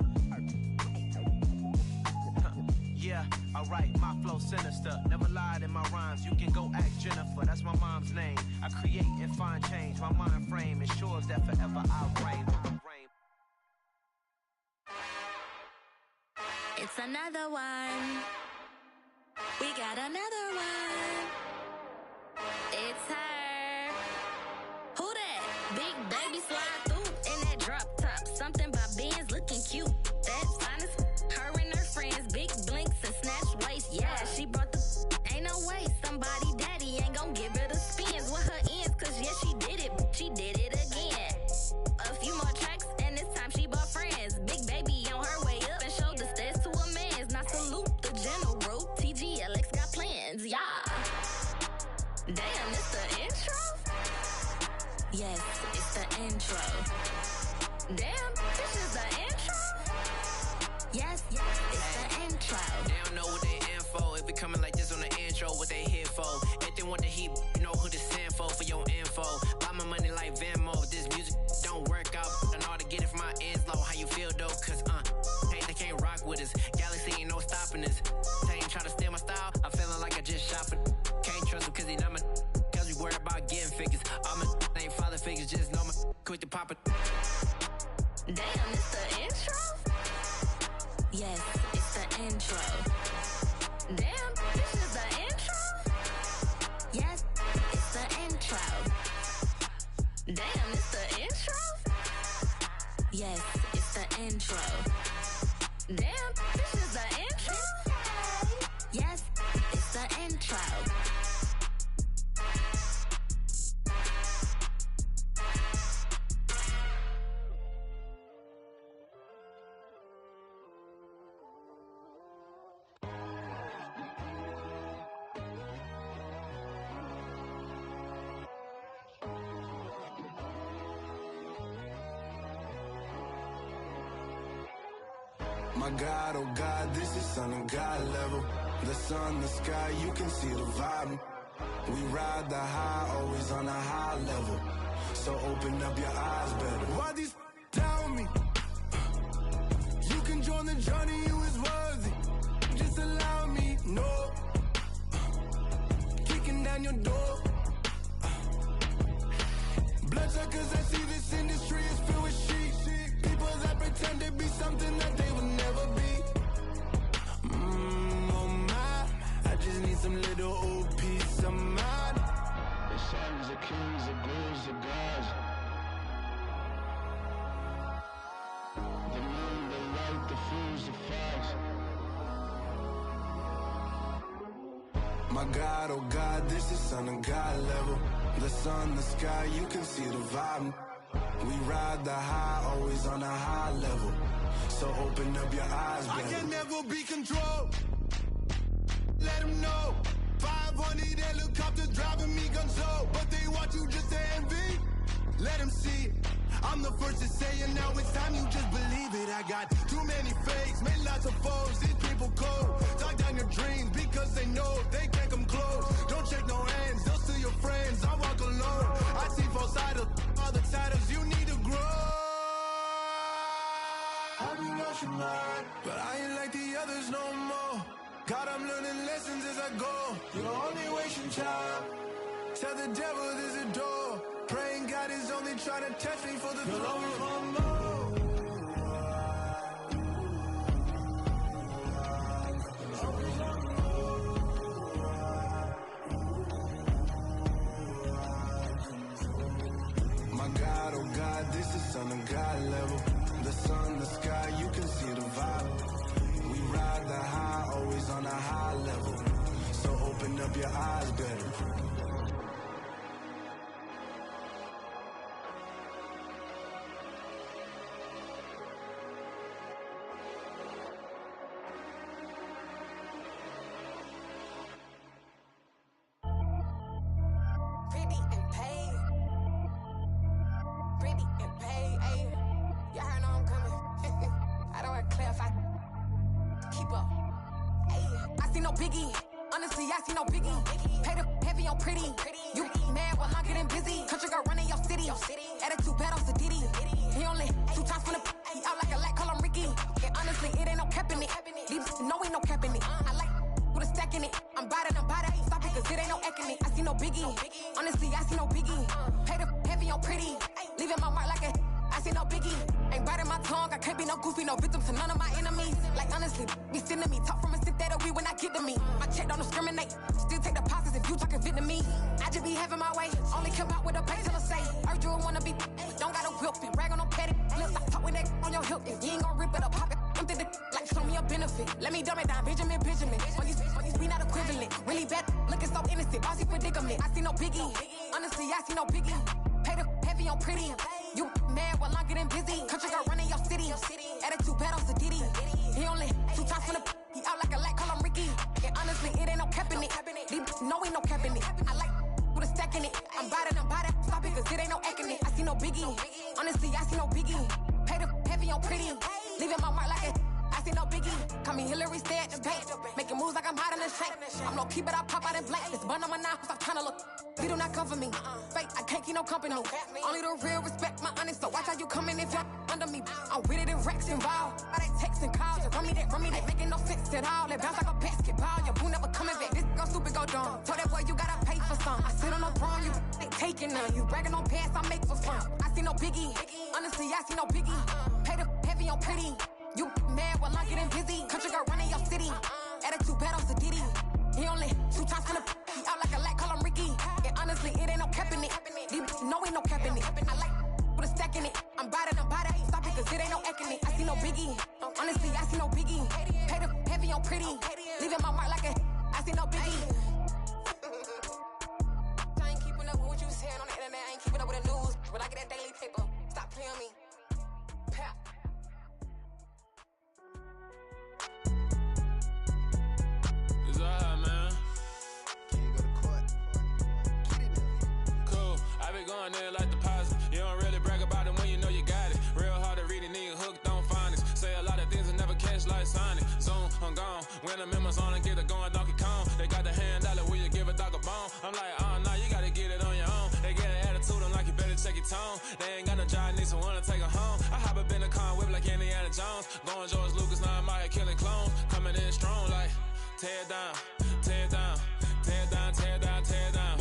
Speaker 6: Yeah, alright, my flow sinister. Never lied in my rhymes, you can go ask Jennifer. That's my mom's name. I create and find change. My mind frame ensures that forever I'll reign.
Speaker 8: It's another one. We got another one. It's her. Who that? Big baby slide through in that drop top. Something by Benz looking cute. That's honest. Her and her friends, big blinks and snatch waist. Yeah, she brought the. Ain't no way somebody daddy ain't gon' give her the spins with her ends. Cause yeah, she did it. She did it again. A few more tracks and this time she bought friends. Big baby on her way up and showed the stairs to a man's. Now salute the general. TGLX got plans. Yeah. Damn, it's the intro? Yes, it's the intro. Damn, this is the intro? Yes, it's the intro.
Speaker 9: They don't know what they in for. If it coming like this on the intro, what they here for? If they want the heat, you know who to send for your info. Buy my money like Venmo. If this music don't work out, I know how to get it from my ends low. How you feel though? Cause hey, they can't rock with us. Galaxy ain't no stopping this. They ain't try to steal my style. I'm feeling like I just shot for. Can't trust him cause he not my. Cause we worried about getting figures. All my ain't father figures, just know my quick to pop it.
Speaker 8: Damn, it's the intro? Yes, it's the intro. Damn, this is the intro? Yes, it's the intro. Damn, it's the intro? Yes, it's the intro. Damn, this is the intro? Yes, it's the intro.
Speaker 10: My God, oh God, this is son of God level. The sun, the sky, you can see the vibe. We ride the high, always on a high level. So open up your eyes better. Why these tell me? You can join the journey, you is worthy. Just allow me, no. Kicking your door. Bloodsuckers, I see this industry is filled with sheep. People that pretend to be something that they will never be. Oh my, I just need some little old peace of mind. The sons of kings, the ghouls, the gods. The moon, the light, the fools, the facts. My God, oh God, this is Son of God level. The sun, the sky, you can see the vibe. We ride the high, always on a high level. So open up your eyes, baby. I can never be controlled. Let them know. 500 helicopters driving me gonzo. But they want you just to envy. Let them see it. I'm the first to say it, now it's time you just believe it. I got too many fakes, made lots of foes. These people cold. Talk down your dreams because they know they can't come close. Don't shake no hands, they'll steal your friends. I walk alone. I see false idols, all the titles you need to grow. I've been lost your mind, but I ain't like the others no more. God, I'm learning lessons as I go. You're only wasting time. Tell the devil there's a door. Praying God is only trying to test me for the throne. My God, oh God, this is Son of God level. The sun, the sky, you can see the vibe. We ride the high, always on a high level. So open up your eyes, better. Only the real respect my honest, so watch how you coming if you're under me. I'm with it in Rex involved. I they texting calls, just run me that, making no sense at all. They bounce like a basketball, your boo never coming back. This go stupid, go dumb. Told that boy you gotta pay for some. I sit on no throne, you ain't taking none. You bragging on pants, I make for fun. I see no biggie, honestly, I see no biggie. Pay the heavy on pretty. You mad while I'm getting busy. Country girl running your city. Attitude bad on Sadiddy. He only 2 times from the he out like a lack, call him Ricky. And honestly, it ain't no cap in it. No, ain't no cap in it. I like with a stack in it. I'm bout it. Stop it, cause it ain't no acting it. I see no biggie. Honestly, I see no biggie. Pay the heavy on pretty. Leaving my mark like a I see no biggie. I ain't keeping up with what you saying on the internet. I ain't keeping up with the news. But I get that daily paper. Stop playing me. Pap.
Speaker 11: It's alright, man.
Speaker 6: Can you go to court? Get it up.
Speaker 11: Cool. I be going there like deposit. You don't really brag about it when you know you got it. Real hard to read it, nigga hooked on finance. Say a lot of things and never catch like Sonic. Zone, I'm gone. When the members on and get it going Donkey Kong. They got the hand dollar, will you give a dog a bone? I'm like, oh, nah, you gotta get it on your own. They get an attitude, I'm like, you better check your tone. They ain't got no job, need someone to take her home. I hop up in the car, whip like Indiana Jones. Going George Lucas, now I'm out here killing clones. Coming in strong like, tear it down, tear it down, tear it down, tear it down, tear it down.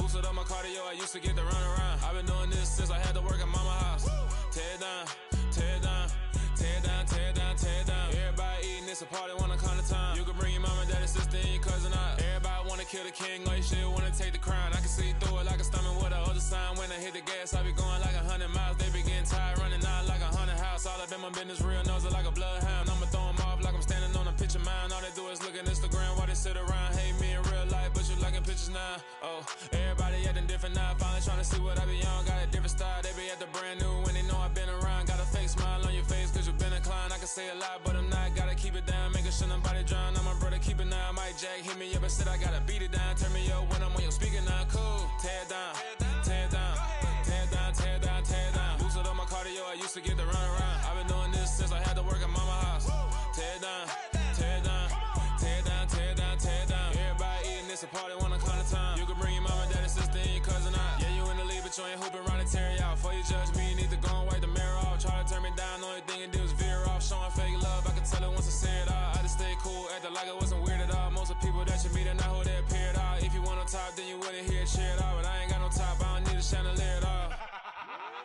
Speaker 11: to get the run around. I've been doing this since I had to work at mama house. Tear it down, tear it down, tear it down, tear it down, tear it down. Everybody eating, it's a party, wanna come to time. You can bring your mama, daddy, sister, and your cousin out. Everybody wanna kill the king, or you shit wanna take the crown. I can see through it like a stomach with a other sign. When I hit the gas, I be going like 100 miles. They be getting tired, running out like 100 house. All up in my business, real nose it like a bloodhound. I'ma throw them off like I'm standing on a picture mound. All they do is look at Instagram while they sit around. Hate me in real life, but you liking pictures now. Oh, everybody acting different now. Finally trying to see what I be on. Got a different style, they be at the brand new when they know I've been around. Got a fake smile on your face cause you been inclined. I can say a lot, but I'm not. Gotta keep it down, making sure nobody drown. I'm my brother, keep it now. Mike Jack hit me up and said I gotta beat it down. Turn me up when I'm on your speaker now. Cool, tear it down, tear it down, tear it down, tear it down, tear it down. Boosted up my cardio, I used to get the run around. I've been doing this since I had to work at mama house. Tear it down, tear it down, tear it down, tear it down, tear it down. Everybody eating, it's a party, wanna come to time. You can bring your mama, daddy, sister, and your cousin out. Yeah, you in the league, but you ain't hooping around and tear it out. Before you judge me, you need to go and wipe the mirror off. Try to turn me down, only thing you do is veer off. Showing fake love, I can tell it once I say it all. I just stay cool, acting like it wasn't weird at all. Most of the people that you meet are not who they appear at all. If you want on top, then you wouldn't hear it cheer at all. But I ain't got no top, I don't need a chandelier at all.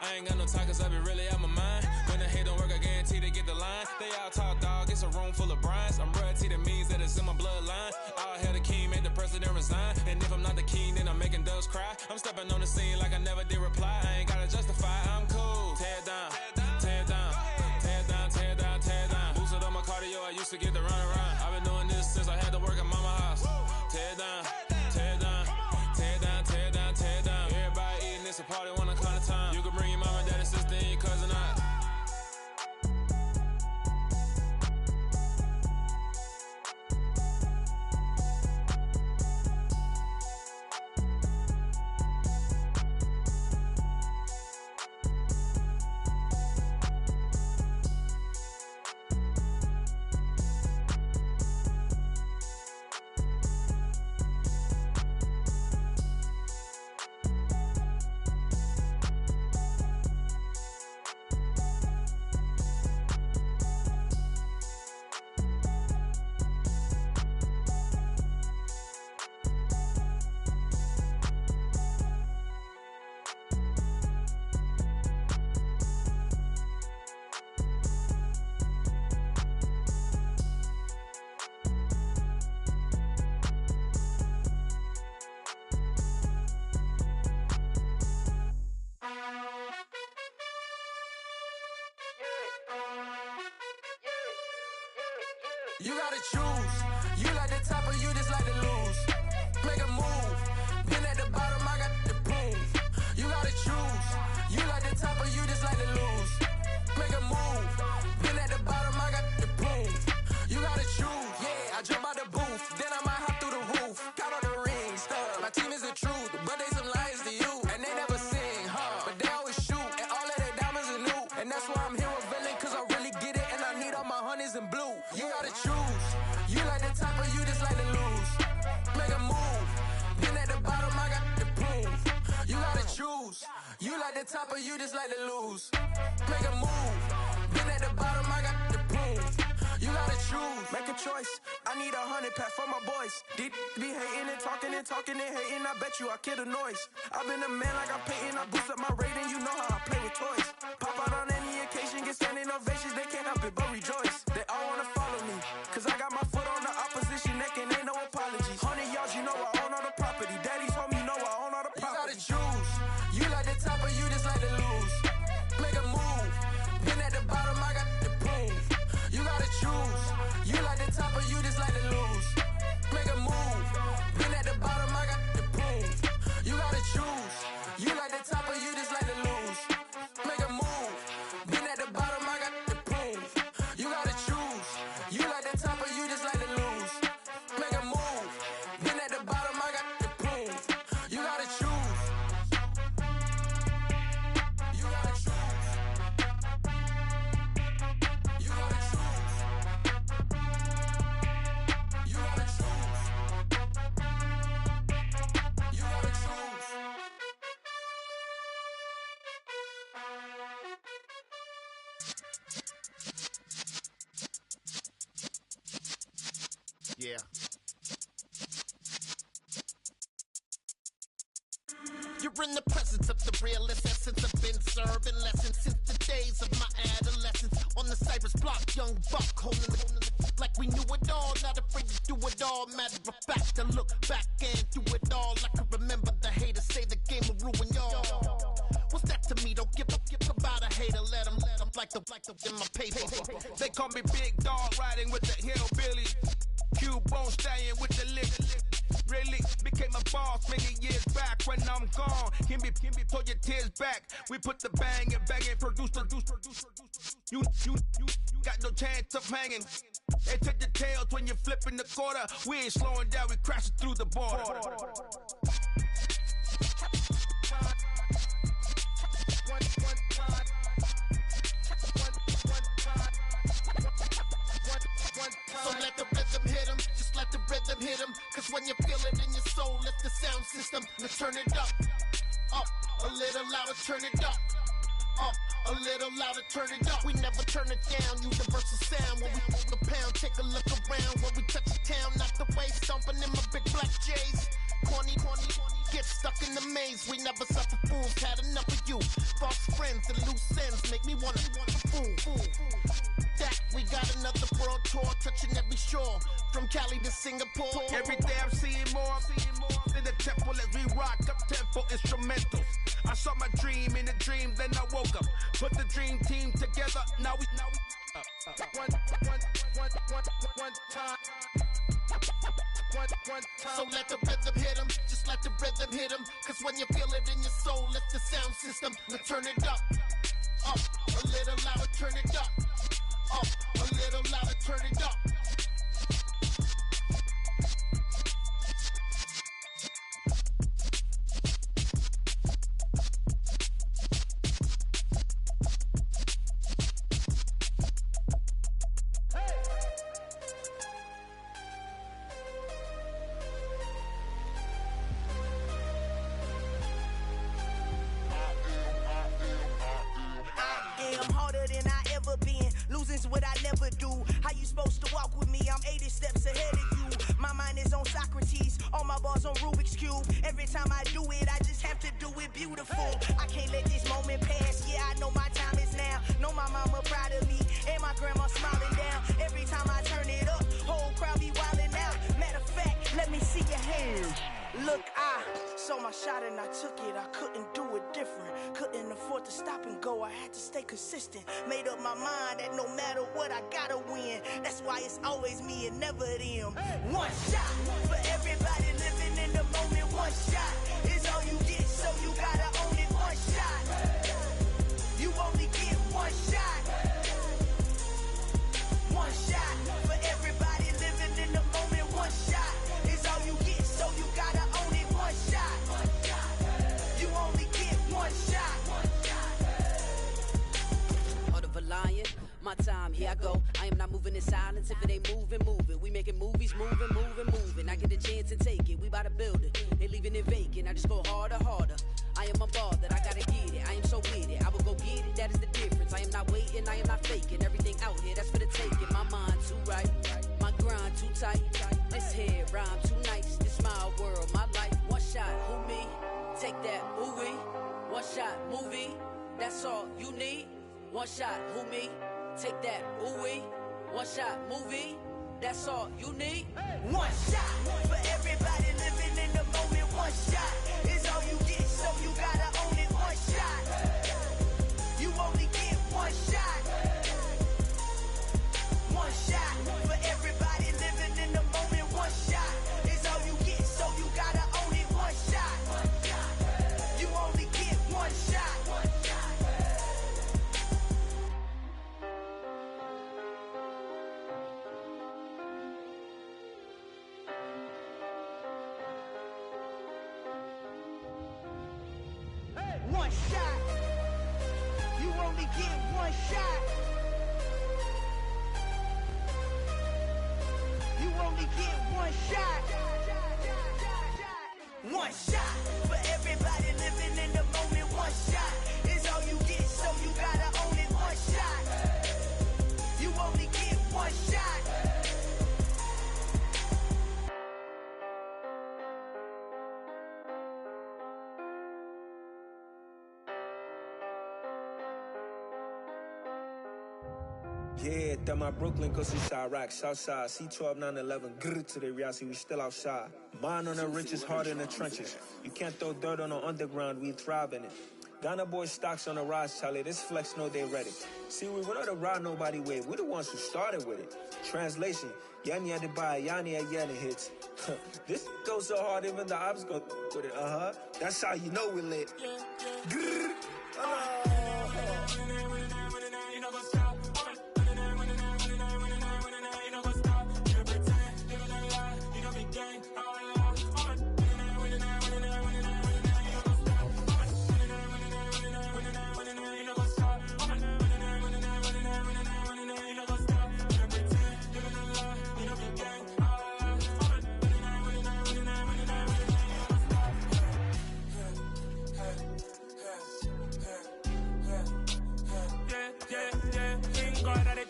Speaker 11: I ain't got no talk cause I be really out my mind. When the hate don't work, I guarantee they get the line. They all talk dog, it's a room full of brines. I'm royalty, that means that it's in my bloodline. All hail the king, make the president resign. And if I'm not the king, then I'm making doves cry. I'm stepping on the scene like I never did reply. I ain't gotta justify, I'm cool. Tear it down, tear it down, tear it down, tear it down, tear it down. Boosted up my cardio, I used to get the run around. I've been doing this since I had to work at mama house. Tear it down, tear it down, tear it down, tear it down, tear it down. Everybody eating, it's a party, wanna come to time. You can bring your mama, daddy, sister, and your cousin out.
Speaker 12: You gotta choose. You like the top or you just like to lose. Make a move. Been at the bottom, I got the prove. You gotta choose. You like the top or you just like to lose. Make a move. Been at the bottom, I got the prove. You gotta choose. Yeah, I jump out the booth, then I might hop through the roof. Count on the rings, stuff. My team is the truth, but they some liars to you. And they never sing, but they always shoot. And all of their diamonds are new. And that's why I'm here with villain, cause I really get it. And I need all my honeys in blue. You gotta choose. You like the top or you just like to lose. Make a move. Been at the bottom, I got the proof. You gotta choose. You like the top or you just like to lose. Make a move. Been at the bottom, I got the proof. You gotta choose. Make a choice. I need 100 pack for my boys. Deep be hating and talking and talking and hating. I bet you I kill the noise. I've been a man like I'm Peyton. I boost up my rating. You know how I play with toys. Pop out on any occasion, get standing ovations. They can't help it but rejoice. They all wanna follow me, cause I got my foot on the opposition neck and ain't no apologies. 100 yards, you know I own all the property. Daddy's home, you know I own all the property. You gotta choose. You like the top or you just like to lose. Make a move. Been at the bottom, I got the proof. You gotta choose. You like the top or you just like to lose. Make a move. Been at the bottom, I got the proof. You gotta choose. You like the top or you just like to lose. Make a move. Been at the bottom, I got the proof. You gotta choose. You like the top or you just like to lose. Make a move. Been at the bottom, I got the proof. You gotta choose. You gotta choose. You gotta choose. You gotta choose. You gotta choose.
Speaker 5: Yeah.
Speaker 12: You
Speaker 13: You're in the presence of the realest essence. I've been serving lessons since the days of my adolescence. On the Cypress block, young buck holding like we knew it all. Not afraid to do it all. Matter of fact, I look back and do it all. I can remember the haters say the game will ruin y'all. What's that to me? Don't give about a hater. Let them like the in my paper.
Speaker 14: They call me Big Dog, riding with the hillbilly. Q-Bone stallion with the lick. Really became a boss many years back. When I'm gone, can be pull your tears back. We put the bang and produce. You got no chance of hanging. They take the tails when you're flipping the quarter. We ain't slowing down, we crashing through the border.
Speaker 13: So let the rhythm hit him, just let the rhythm hit him. Cause when you feel it in your soul, lift the sound system. Now turn it up a little louder, turn it up a little louder, turn it up. We never turn it down, universal sound. When we move the pound, take a look around. When we touch the town, not the way, stomping in my big black J's. Corny, get stuck in the maze. We never suffer fools, had enough of you. False friends and loose ends make me wanna fool. That we got another world tour, touching every shore, from Cali to Singapore.
Speaker 14: Every day I'm seeing more in the temple as we rock up tempo instrumentals. I saw my dream in a dream, then I woke up. Put the dream team together, now we one time.
Speaker 13: So let the rhythm hit him, just let the rhythm hit him. Cause when you feel it in your soul, lift the sound system. Now turn it up a little louder, turn it up a little louder, turn it up.
Speaker 15: Losing's what I never do. How you supposed to walk with me? I'm 80 steps ahead of you. My mind is on Socrates, all my bars on Rubik's Cube. Every time I do it, I just have to do it beautiful. I can't let this moment pass. Yeah, I know my time is now. Know my mama proud of me, and my grandma smiling down. Every time I turn it up, whole crowd be wildin' out. Matter of fact, let me see your hands. Look, I saw my shot and I took it. I couldn't do it different. Couldn't afford to stop and go. I had to stay consistent. Made up my mind that no matter what, I gotta win. That's why it's always me and never them. One shot for everybody living in the moment. One shot is all you get, so you gotta own it. One shot. You only get one shot. One shot for everybody living in the moment. One shot is all you get, so you gotta own it. One shot. You only get one shot.
Speaker 16: Heart of a lion, my time, here I go. I am not moving in silence. If it ain't moving, moving. We making movies, moving. I get a chance and take it. We bout to build it. They leaving it vacant. I just go harder. I am a ball that I gotta get it. I am so with it. I will go get it. That is the difference. I am not waiting. I am not faking. Everything out here, that's for the taking. My mind too right. My grind too tight. This head rhyme too nice. This my world, my life. One shot, who me? Take that, movie. One shot, movie. That's all you need. One shot, who me? Take that, ooh-wee. One shot, movie. That's all you need.
Speaker 15: One shot for everybody living in the moment. One shot is all you get, so you gotta own it. One shot. You only get one shot. One shot for everybody living in the moment. One shot is all you get, so you gotta own it. One shot. You only get one shot. One shot. You only get one shot. You only get one shot. One shot for everybody living in the moment. One shot is all you get, so you gotta own it. One shot. You only get one shot.
Speaker 17: Yeah, that my Brooklyn, cause it's Iraq, Southside, C12, 911, grr to the reality, we still outside. Mine on the riches, hard in the trenches. You can't throw dirt on the underground, we thrive in it. Ghana boys stocks on the rise, Charlie, this flex know they ready. See, we not to ride nobody with, we the ones who started with it. Translation, Yanni had to buy, Yanni had Yanni hits. This goes so hard, even the ops go with it, That's how you know we lit. Grr.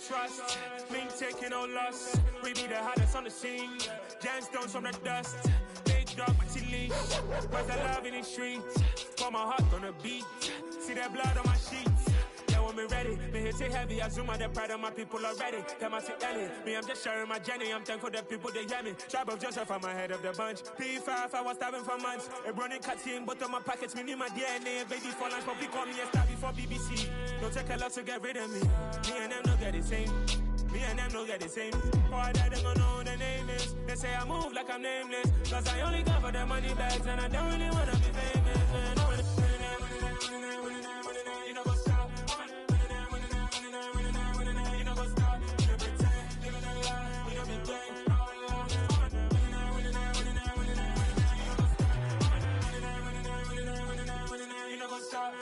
Speaker 18: Trust, me taking no loss. We be the hottest on the scene. Gemstones from the dust. Big dog with your leash. Where's the love in the streets? Pour my heart on the beat. See that blood on my sheets. Yeah, when we ready, me hit it heavy. I zoom out the pride of my people already. Tell my sick Ellie, me I'm just sharing my journey. I'm thankful that people they hear me. Tribe of Joseph, I'm ahead of the bunch. P5, I was starving for months. A running cutscene, but on my pockets, me need my DNA. Baby for lunch, but call me a star before BBC. Don't take a lot to get rid of me. Me and them don't get the same. Me and them don't get the same. Boy, that they don't know who the name is. They say I move like I'm nameless. Cause I only got for the money bags and I don't really wanna be famous, man. You know go stop. You know go stop. You pretend, living a lie. We don't be gang. You know go stop.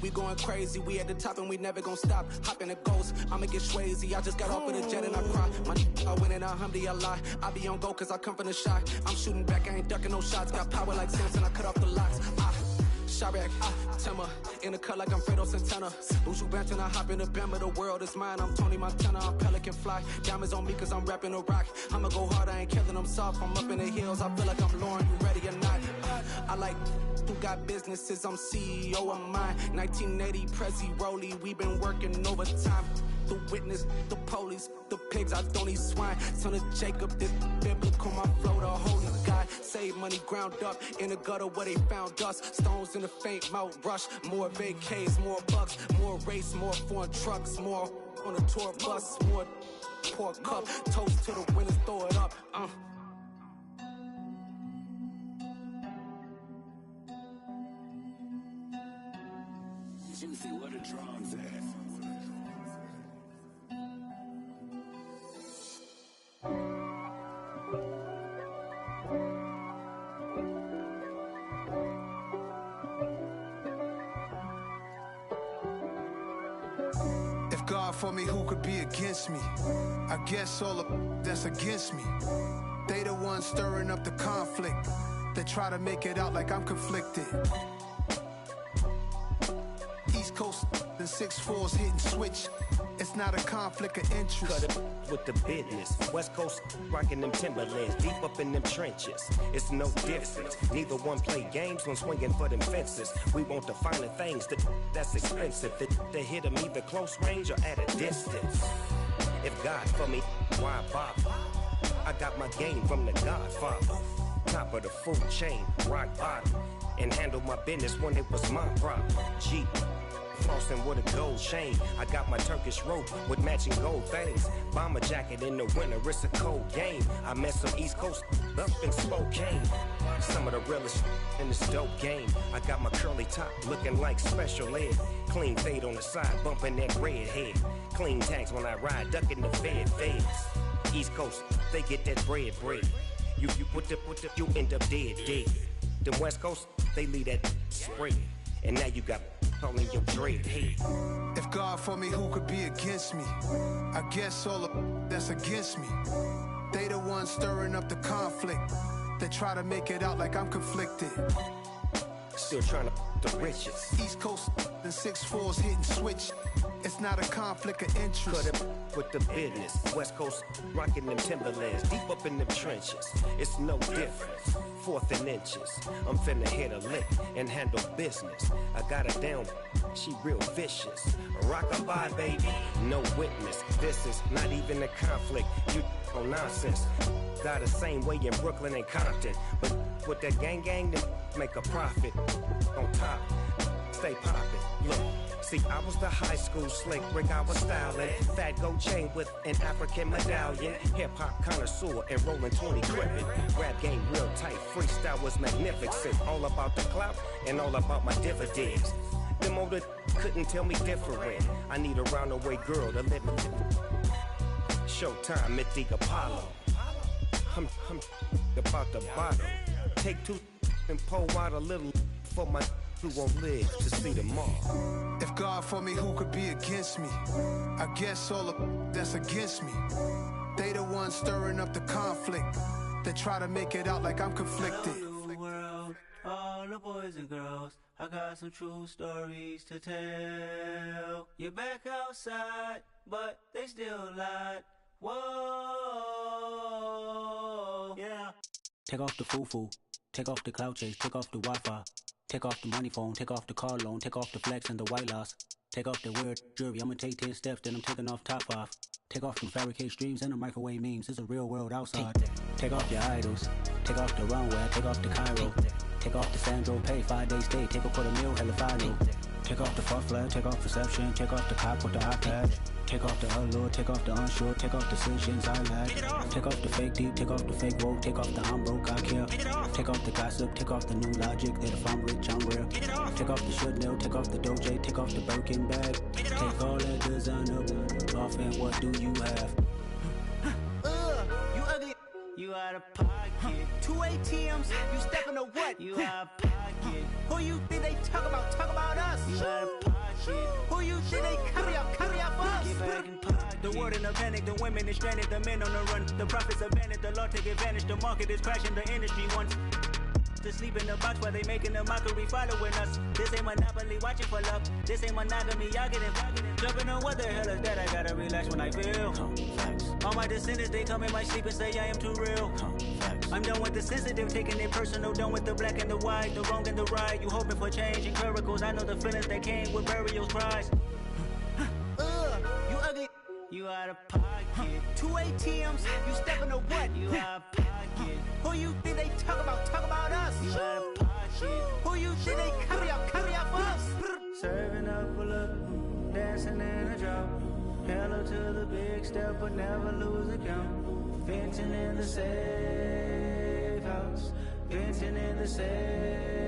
Speaker 19: We going crazy, we at the top and we never gon' stop. Hop in the ghost, I'ma get swayzy. I just got off with a jet and I cry. My I win and I alhamdulillah. I be on go cause I come from the shot. I'm shooting back, I ain't ducking no shots. Got power like Samson, I cut off the locks. Sharek, Timmer, in the cut like I'm Fredo Santana. Buju Banton, I hop in the Bama, the world is mine. I'm Tony Montana, I'm Pelican Fly. Diamonds on me cause I'm rapping a rock. I'ma go hard, I ain't killing them soft. I'm up in the hills, I feel like I'm Lauren, you ready or not? I like who got businesses, I'm CEO of mine. 1980, Prezi Rolly, we been working overtime. The witness, the police, the pigs, I don't eat swine. Son of Jacob, this biblical, my flow, the holy God. Save money ground up in the gutter where they found us. Stones in the faint mouth rush. More vacays, more bucks, more race, more foreign trucks, more on a tour bus, more pour cup. Toast to the winners, throw it up.
Speaker 20: Juicy, where the drums at?
Speaker 21: If God for me, who could be against me? I guess all the that's against me. They the ones stirring up the conflict. They try to make it out like I'm conflicted. East Coast and 6'4's hitting switch. It's not a conflict of interest.
Speaker 22: Cut it with the business. West Coast rocking them Timberlands, deep up in them trenches. It's no difference. Neither one play games when swinging for them fences. We want the finer things that's expensive. That hit them either close range or at a distance. If God for me, why bother? I got my game from the Godfather. Top of the food chain, rock bottom. And handle my business when it was my problem. Jeep. Flossing with a gold chain. I got my Turkish rope with matching gold things. Bomber jacket in the winter, it's a cold game. I met some East Coast up in Spokane. Some of the realest in this dope game. I got my curly top looking like special ed. Clean fade on the side, bumping that red head. Clean tags when I ride, ducking the feds. East Coast, they get that bread. You you end up dead. The West Coast, they leave that spread. And now you got all in your dread head.
Speaker 21: If God for me, who could be against me? I guess all the that's against me. They the ones stirring up the conflict. They try to make it out like I'm conflicted.
Speaker 22: Still trying to the riches.
Speaker 21: East Coast and 6'4's hitting switch. It's not a conflict of interest.
Speaker 22: Cut it with the business. West Coast rocking them Timberlands, deep up in them trenches. It's no difference. 4th and inches. I'm finna hit a lick and handle business. I got her down, she real vicious. Rockabye, baby, no witness. This is not even a conflict. You on nonsense. Got the same way in Brooklyn and Compton, but with that gang, then make a profit. On top, stay poppin'. Look. See, I was the high school slick Rick, I was styling. Fat gold chain with an African medallion. Hip-hop connoisseur and rolling 20 gripping. Rap game real tight, freestyle was magnificent. All about the clout and all about my dividends. Them older couldn't tell me different. I need a roundaway girl to live with. Showtime at the Apollo. I'm about the bottom. Take 2 and pour out a little for my who won't live to see tomorrow.
Speaker 21: If God for me, who could be against me? I guess all that's against me. They the ones stirring up the conflict. They try to make it out like I'm conflicted.
Speaker 1: Hello, world, all the boys and girls, I got some true stories to tell. You're back outside, but they still lied. Whoa, yeah.
Speaker 2: Take off the foo-foo, take off the cloud chase, take off the Wi-Fi. Take off the money phone, take off the car loan, take off the flex and the white loss. Take off the weird jewelry, I'ma take 10 steps, then I'm taking off top off. Take off the fabricated streams and the microwave memes, it's a real world outside. Take off your idols, take off the runway, take off the Cairo. Take off the Sandro pay, 5-day stay, take a $250,000, hella final. Take off the fuck flag, take off perception, take off the cop with the iPad. Take off the allure, take off the unsure, take off decisions I lack. Take off the fake deep, take off the fake woke, take off the I'm broke, I care. Take off the gossip, take off the new logic that if I'm rich, I'm real. Take off the should know, take off the Doja, take off the Birkin bag. Take all that designer off and what do you have?
Speaker 1: You ugly. You out of pocket.
Speaker 15: 2 ATMs, you stepping to what?
Speaker 1: You out of pocket.
Speaker 15: Who you think they talk about? Talk about us.
Speaker 1: You out of pocket.
Speaker 15: Who you think they carry out for us?
Speaker 1: Get back in pocket.
Speaker 2: The world in a panic, the women is stranded, the men on the run. The profits abandoned, the law take advantage, the market is crashing, the industry wants to sleep in the box while they making a mockery following us. This ain't monopoly, watching for love. This ain't monogamy, y'all getting jumping on what the hell is that? I gotta relax when I feel. All my descendants, they come in my sleep and say I am too real. I'm done with the sensitive, taking it personal, done with the black and the white, the wrong and the right. You hoping for change and miracles, I know the feelings that came with burial cries.
Speaker 15: You ugly.
Speaker 1: You out of pocket.
Speaker 15: 2 ATMs, you stepping to what?
Speaker 1: You out of pocket.
Speaker 15: Who you think they talk about? Talk about us.
Speaker 1: You out of pocket.
Speaker 15: Who you think they carry out for us?
Speaker 1: Serving up a look, dancing in a drop. Hello to the big step, but never lose a count. Venting in the safe house. Venting in the safe.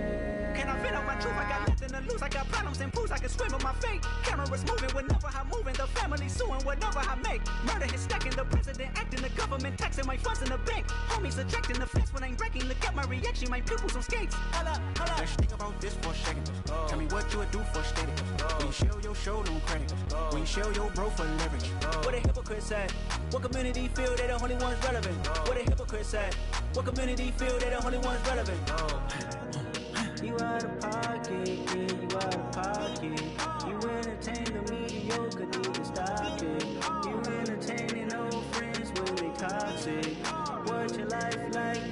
Speaker 15: Can I vent out my truth? I got nothing to lose. I got problems and pools. I can swim with my fate. Cameras moving whenever I'm moving. The family suing whatever I make. Murder is stacking. The president acting. The government taxing my funds in the bank. Homies ejecting the fence when I'm wrecking. Look at my reaction. My pupils on skates. Holla, holla.
Speaker 2: Let's think about this for a second. Tell me what you would do for steady. When you show your show, no credit. When you show your bro for leverage.
Speaker 1: What a hypocrite said. What community feel they the only ones relevant? What a hypocrite said. What community feel they the only ones relevant? You out of pocket, yeah, you out of pocket. You entertain the mediocre, need to stop it. You entertaining old friends when they toxic. What your life like?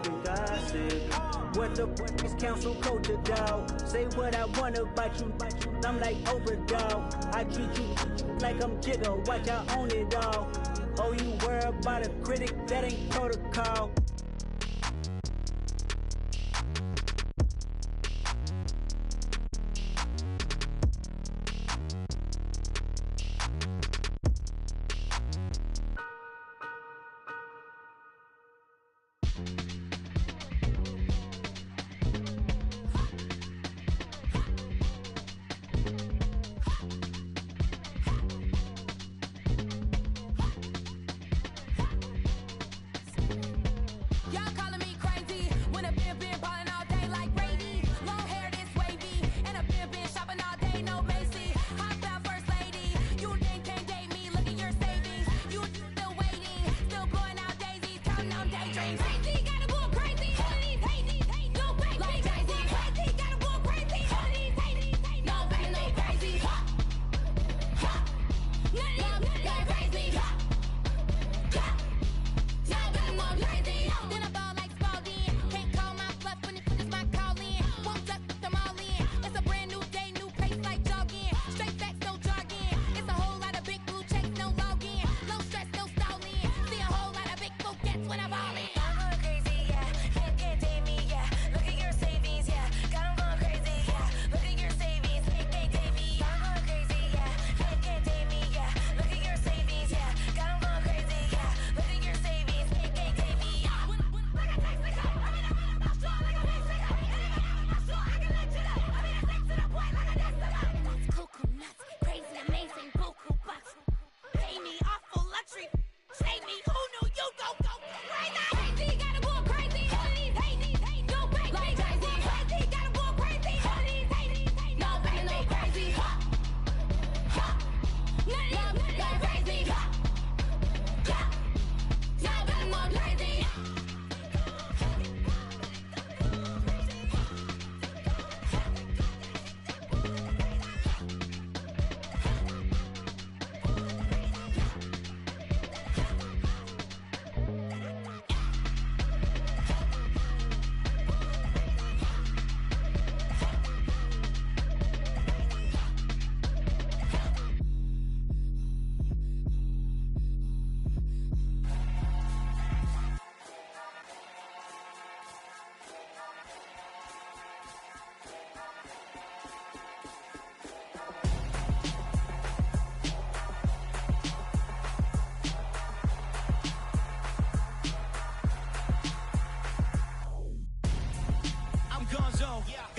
Speaker 1: You gossip. What the is council culture, dog? Say what I want about you. I'm like Oprah, dog. I treat you like I'm Jigga. Watch I own it all. Oh, you worry about a critic? That ain't protocol.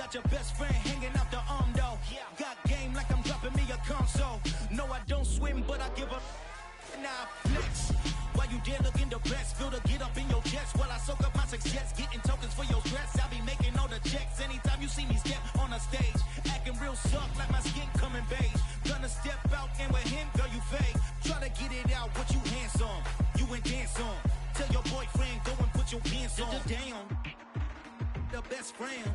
Speaker 3: got your best friend hanging out the arm though. Got game like I'm dropping me a console. No, I don't swim, but I give a now flex. While you there looking depressed, feel the get up in your chest while I soak up my success, getting tokens for your stress. I be making all the checks anytime you see me step on a stage, acting real soft like my skin coming beige. Gonna step out and with him, girl, you fake. Try to get it out, but you handsome, you ain't dance on. Tell your boyfriend, go and put your pants on. Damn, the best friend,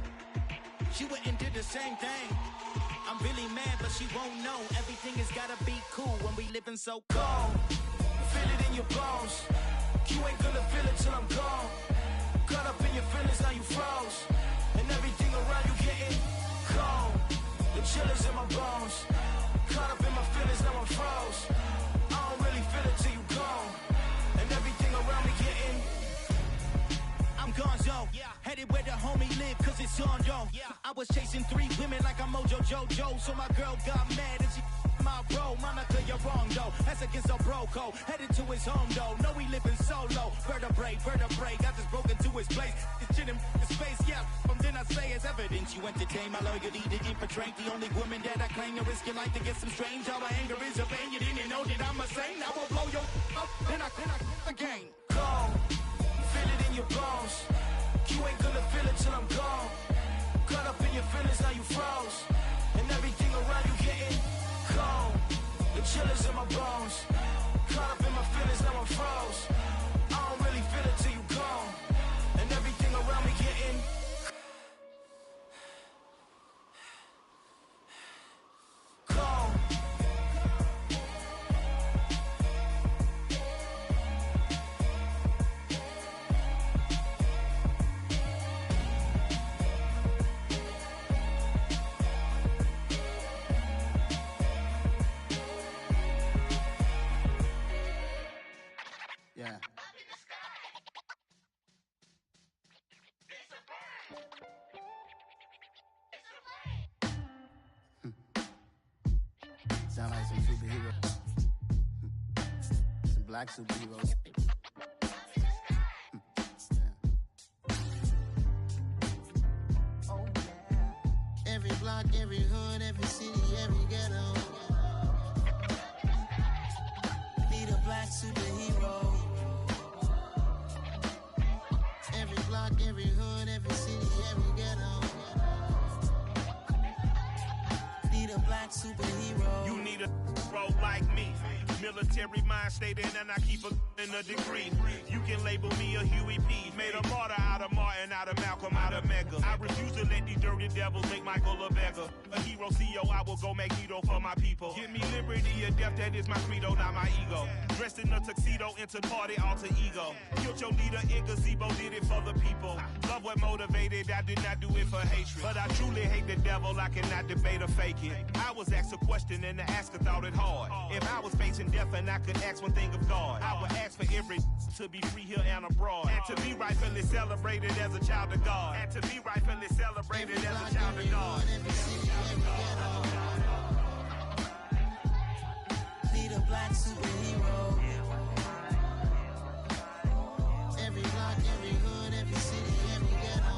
Speaker 3: she went and did the same thing. I'm really mad, but she won't know. Everything has gotta be cool when we living so cold. Feel it in your bones. You ain't gonna feel it till I'm gone. Caught up in your feelings, now you froze. And everything around you getting cold. The chill is in my bones. Caught up in my feelings, now I'm froze. I don't really feel it till you gone. And everything around me getting I'm gonzo, headed where the homie live, cause it's on, yo. I was chasing 3 women like I'm Mojo Jojo, so my girl got mad and she my bro. Monica, you're wrong, though. That's against a bro code. Headed to his home, though. No, he living solo. Vertebrae, got just broken to his place. This shit in his face, yeah. From then I say it's evidence. You entertain my loyalty to infiltrate the only woman that I claim to risk your life to get some strange. All my anger is a pain. You didn't know that I'm a saint. I will blow your up, then I again. Cold. Feel it in your bones. You ain't gonna feel it till I'm gone. Caught up in your feelings, now you froze. And everything around you getting cold. The chill is in my bones. Caught up in my feelings, now I'm froze. I don't really feel it till you gone. And everything around me getting cold.
Speaker 4: Yeah. Sound like some superheroes. Some black superheroes.
Speaker 13: Oh yeah. Every block, every hood, every city, every ghetto. Need a black superhero. Every block, every hood, every city, every ghetto. Need a black superhero.
Speaker 14: You need a bro like me. Military mind state and I keep a degree. You can label me a Huey P. Made a martyr out of Martin, out of Malcolm, out of Mega. I refuse to let these dirty devils make Michael a beggar. A hero CEO, I will go Magneto for my people. Give me liberty or death, that is my credo, not my ego. Dressed in a tuxedo, into party, alter ego. Killed your leader in gazebo, did it for the people. Love what motivated, I did not do it for hatred. But I truly hate the devil, I cannot debate or fake it. I was asked a question and the asker thought it hard. If I was facing death and I could ask one thing of God, I would ask for every to be free here and abroad. And to be rightfully celebrated as a child of God. And to be rightfully celebrated as a child of God.
Speaker 13: Need a black superhero. Every block, every hood, every city, every ghetto.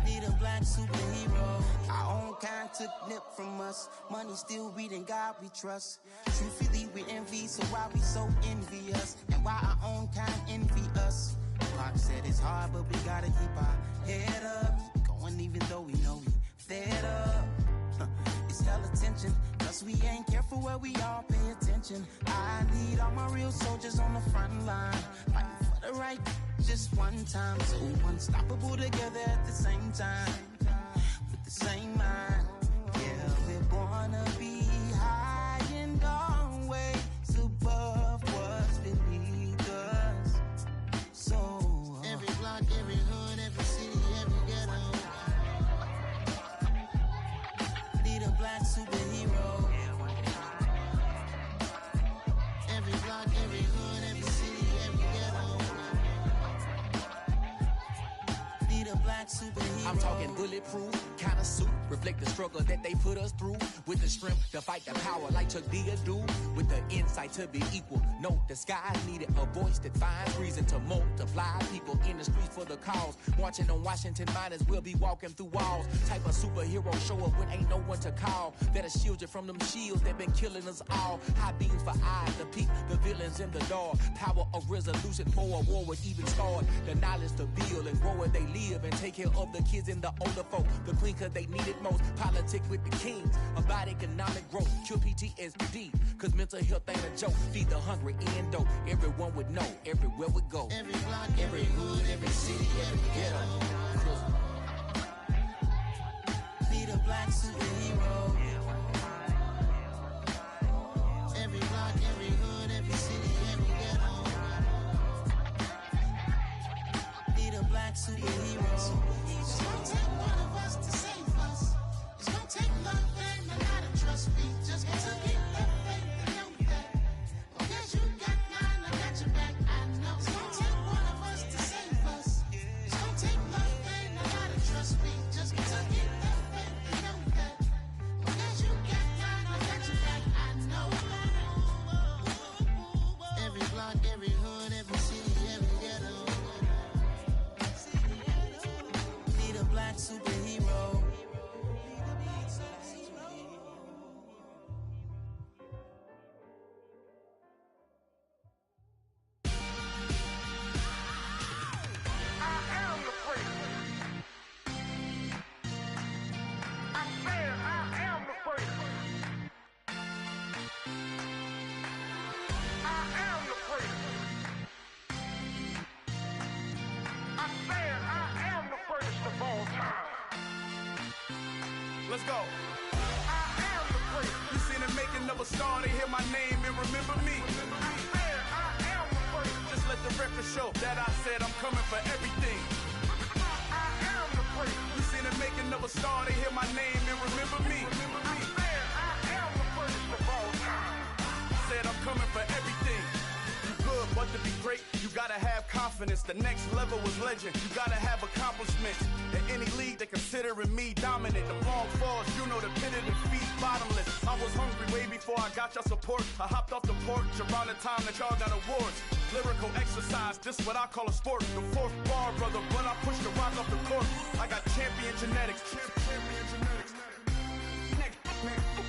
Speaker 13: Need a black superhero. Our own kind took nip from us. Money still reading God we trust. Truthfully we envy, so why we so envious? And why our own kind envy us? Pac said it's hard, but we gotta keep our head up. Going even though we know we fed up. It's hella tension, cause we ain't careful where we all pay attention. I need all my real soldiers on the front line, fighting for the right just one time. So unstoppable together at the same time, with the same mind. Yeah, we're born to be high and always above what's beneath us. So every block, every hood, every city, every ghetto. Need a black superhero. Every block, every hood, every city, every ghetto. Need a black superhero.
Speaker 7: I'm talking bulletproof, kind of suit,
Speaker 8: reflect the struggle that they put us through. With the strength to fight the power like Chuck D do. With the insight to be equal. No, the sky needed a voice that finds reason to multiply. People in the streets for the cause. Marching on Washington, might as well be walking through walls. Type of superhero show up when ain't no one to call. That'll shield you from them shields that been killing us all. High beams for eyes to peek the villains in the dark. Power of resolution for a war would even start. The knowledge to build and grow where they live and take care of the kids and the older folk. The queen cause they need it most. Politic with the kings. About economic growth. Cure PTSD. Cause mental health ain't a joke. Feed the hungry and dope. Everyone would know. Everywhere we go.
Speaker 13: Every block, every hood, every city, every ghetto. Be the black superhero. Every block, every hood, every city, every ghetto. Be the black superhero. It's gonna take one of us to save us. It's gonna take love and a lot of trust. We just got to get that faith and know that. Because you got mine, I got your back. I know. It's gonna take one of us to save us. It's gonna take love and a lot of trust. We just got to get that faith and know that. Because you got mine, I got your back. I know. Every block, every hood, every city, every ghetto. Be the black superhero.
Speaker 14: Let's go. I am the prince. You seen the making of a star, they hear my name and remember me. I am the prince. Just let the record show that I said I'm coming for everything. I am the prince. You seen the making of a star, they hear my name and remember me. I am the prince of all time. Said I'm coming for everything. You good, but to be great, you gotta have confidence. The next level was legend. You gotta have accomplishments. In any league, they considering me dominant. The long falls, you know the pit of defeat, bottomless. I was hungry way before I got your support. I hopped off the porch around the time that y'all got awards. Lyrical exercise, this what I call a sport. The fourth bar, brother, when I push the rock off the court. I got champion genetics. Champion genetics.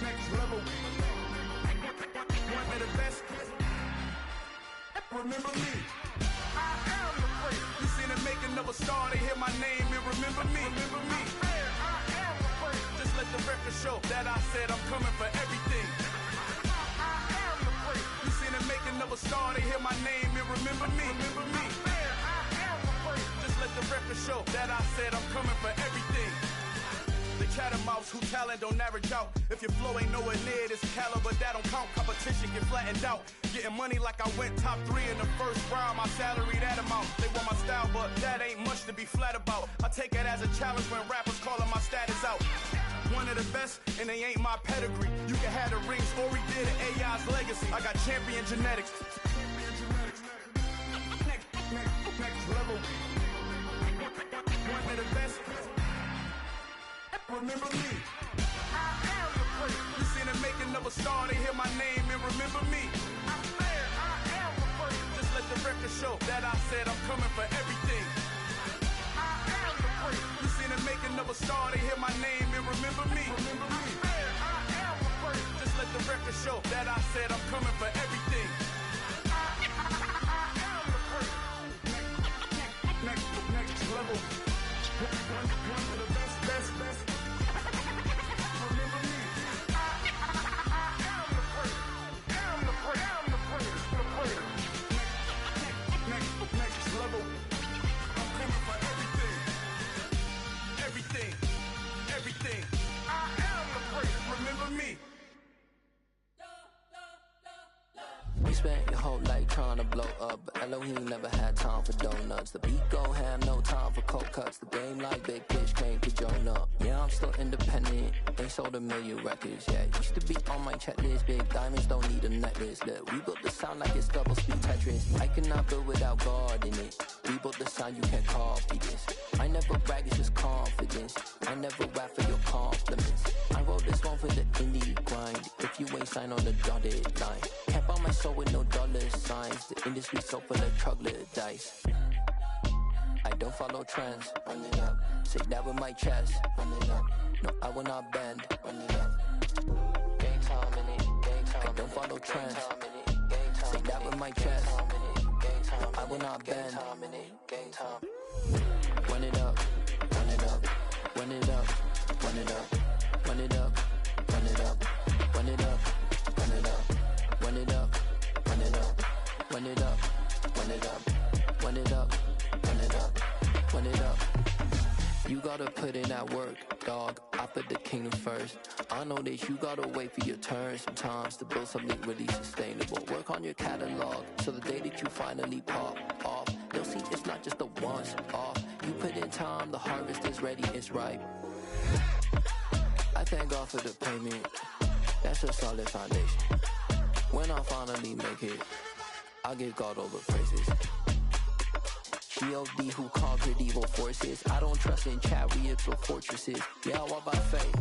Speaker 14: Next level. One of the best. Remember me. I am the prince. You seen the making of a star, they hear my name and remember me. Remember me. I am the prince. Just let the record show that I said I'm coming for everything. I am the prince. You seen the making of a star, they hear my name and remember me. Remember me. I am the prince. Just let the record show that I said I'm coming for everything. The catamounts who talent don't average out. If your flow ain't nowhere near this caliber, that don't count. Competition get flattened out. Getting money like I went top 3 in the first round. My salary that amount. They want my style, but that ain't much to be flat about. I take it as a challenge when rappers calling my status out. One of the best, and they ain't my pedigree. You can have the rings, or we did it, AI's legacy. I got champion genetics. Next level. One of the best. Remember me. I am the prince. You seen the making of a star, they hear my name and remember me. I am the prince. Just let the record show that I said I'm coming for everything. I am the prince. You seen the making of a star, they hear my name and remember me. Remember me. I am the prince. Just let the record show that I said I'm coming for everything. I am the prince. Next level. One of the best. Remember me. I am the prince. I'm the prince. The prince. Next level. I'm coming for everything. Everything. I am the prince. Remember me.
Speaker 9: spent your whole life trying to blow up, but Elohim never had time for donuts. The beat gon' have no time for cold cuts. The game like Big Pitch came to Jonah. Yeah, I'm still independent, ain't sold a million records yet. Used to be on my checklist, big diamonds don't need a necklace. Look, we built the sound like it's double speed Tetris. I cannot build without God in it. We built the sound, you can't copy this. I never brag, it's just confidence. I never rap for your compliments. I wrote this one for the indie grind. If you ain't signed on the dotted line, can't buy my soul with no dollar signs. The industry so full of troglodytes. I don't follow trends. Run it up. Say that with my chest. Run it up. No, I will not bend. Run it up. Gang time in it. Gang time. I don't follow trends. Say that with my chest. No, I will not bend. Gang time. Run it up. Run it up. Run it up. Run it up. Run it up. Run it up. Run it up. Run it up. Run it up. Run it up. Run it up. Run it up. Run it up. Run it up. Run it up. You gotta put in that work, dog. I put the kingdom first. I know that you gotta wait for your turn sometimes to build something really sustainable. Work on your catalog so the day that you finally pop off, they'll see it's not just a once off. You put in time, the harvest is ready, it's ripe. I thank God for the payment. That's a solid foundation. When I finally make it, I'll give God all the praises. G.O.D. who conquered evil forces. I don't trust in chariots or fortresses. Yeah, I walk by faith.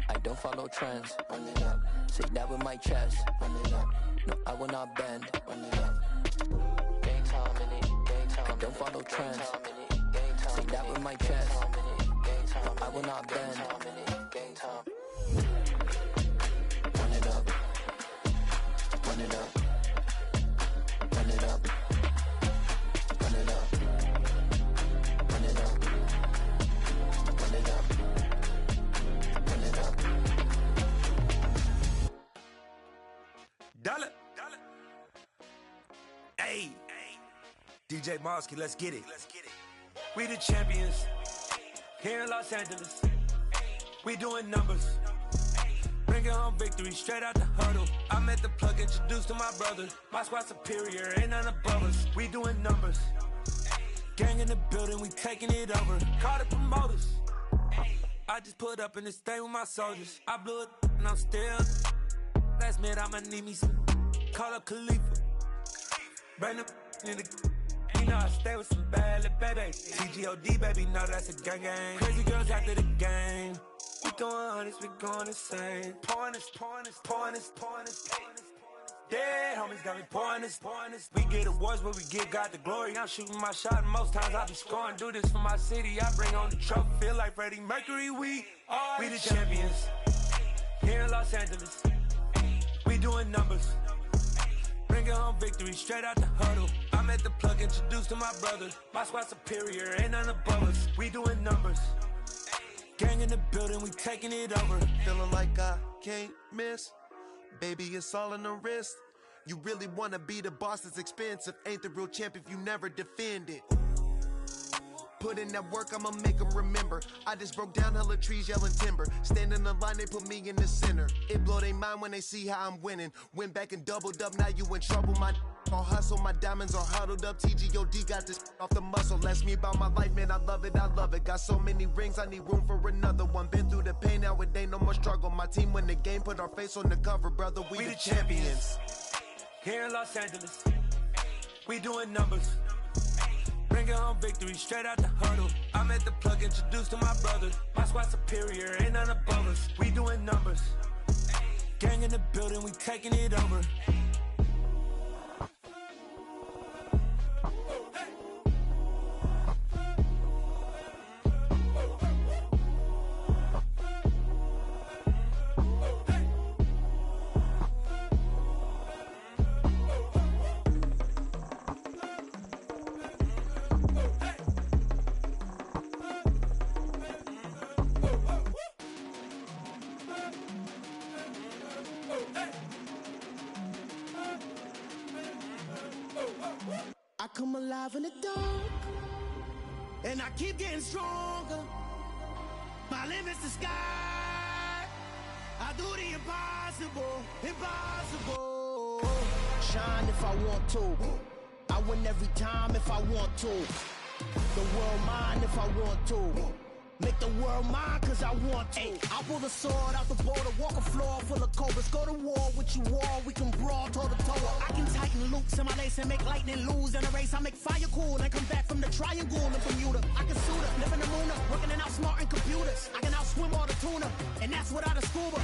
Speaker 9: I don't follow trends. Run it up. Say that with my chest. Run it up. No, I will not bend. Run it up. Gang time in it. Gang time. I don't follow trends. Say that with my chest. No, I will not bend. Gang time. Run it up. Run it up. Run it up. Run it up. Run it up. Run it up. Run it up.
Speaker 10: Dollar. Hey. DJ Mosky, let's get it. We the champions. Here in Los Angeles. We doing numbers. Bringing home victory straight out the huddle. I'm at the plug, introduced to my brother. My squad superior, ain't none above us. We doing numbers. Gang in the building, we taking it over. Call the promoters. I just put up in this thing with my soldiers. I blew it and I'm still. Last minute I'ma need me some. Call up Khalifa. Bring them in the. You know I stay with some bad little baby. TGOD baby, know that's a gang gang. Crazy girls after the game. We throwing hundreds, we going insane. Pouring this. Dead homies got me pouring this. We get awards, but we give God the glory. I'm shooting my shot, and most times I be scoring. Do this for my city, I bring on the trophy. Feel like Freddie Mercury, we the champions. Here in Los Angeles, we doing numbers. Bringing home victory straight out the huddle. I'm at the plug, introduced to my brother. My squad superior, ain't none above us. We doing numbers. Gang in the building, we taking it over.
Speaker 23: Feeling like I can't miss. Baby, it's all in the wrist. You really wanna be the boss, it's expensive. Ain't the real champ if you never defend it. Put in that work, I'ma make them remember. I just broke down hella trees, yelling timber. Stand in the line, they put me in the center. It blow they mind when they see how I'm winning. Went back and doubled up, now you in trouble. My all hustle, my diamonds are huddled up. TGOD got this off the muscle. Ask me about my life, man, I love it. Got so many rings, I need room for another one. Been through the pain, now it ain't no more struggle. My team win the game, put our face on the cover, brother. We the champions.
Speaker 10: Here in Los Angeles, we doing numbers. Bringing home victory straight out the huddle. I'm at the plug, introduced to my brother. My squad superior, ain't none above us. We doing numbers. Gang in the building, we taking it over.
Speaker 3: I come alive in the dark, and I keep getting stronger. My limit's the sky. I do the impossible, impossible.
Speaker 7: Shine if I want to. I win every time if I want to. The world mine if I want to. Make the world mine cause I want to. Ay, I'll pull the sword out the border, walk a floor full of cobras. Go to war with you all, we can brawl toe to toe. I can tighten loops in my lace and make lightning lose in a race. I make fire cool and come back from the triangle in Bermuda. I can suit up, live in the moon, working and outsmarting computers. I can outswim all the tuna, and that's without a scuba.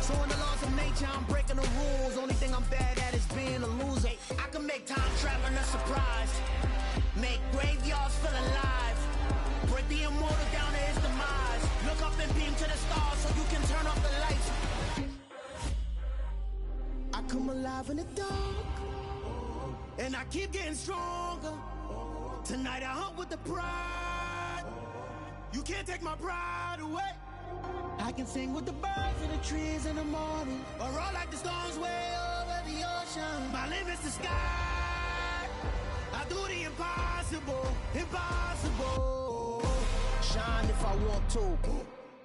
Speaker 7: So in the laws of nature, I'm breaking the rules. Only thing I'm bad at is being a loser. I can make time traveling a surprise, make graveyards feel alive, break the immortal down to his demise. Look up and beam to the stars so you can turn off the lights. I come alive in the dark, and I keep getting stronger. Tonight I hunt with the pride. You can't take my pride away. I can sing with the birds in the trees in the morning, or roll like the storms way over the ocean. My limit's the sky. I do the impossible, impossible. Shine if I want to.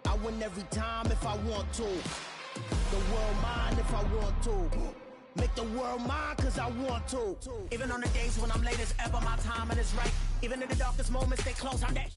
Speaker 7: I win every time if I want to. The world mine if I want to. Make the world mine cause I want to. Even on the days when I'm late as ever, my timing is right. Even in the darkest moments, stay close, I'm that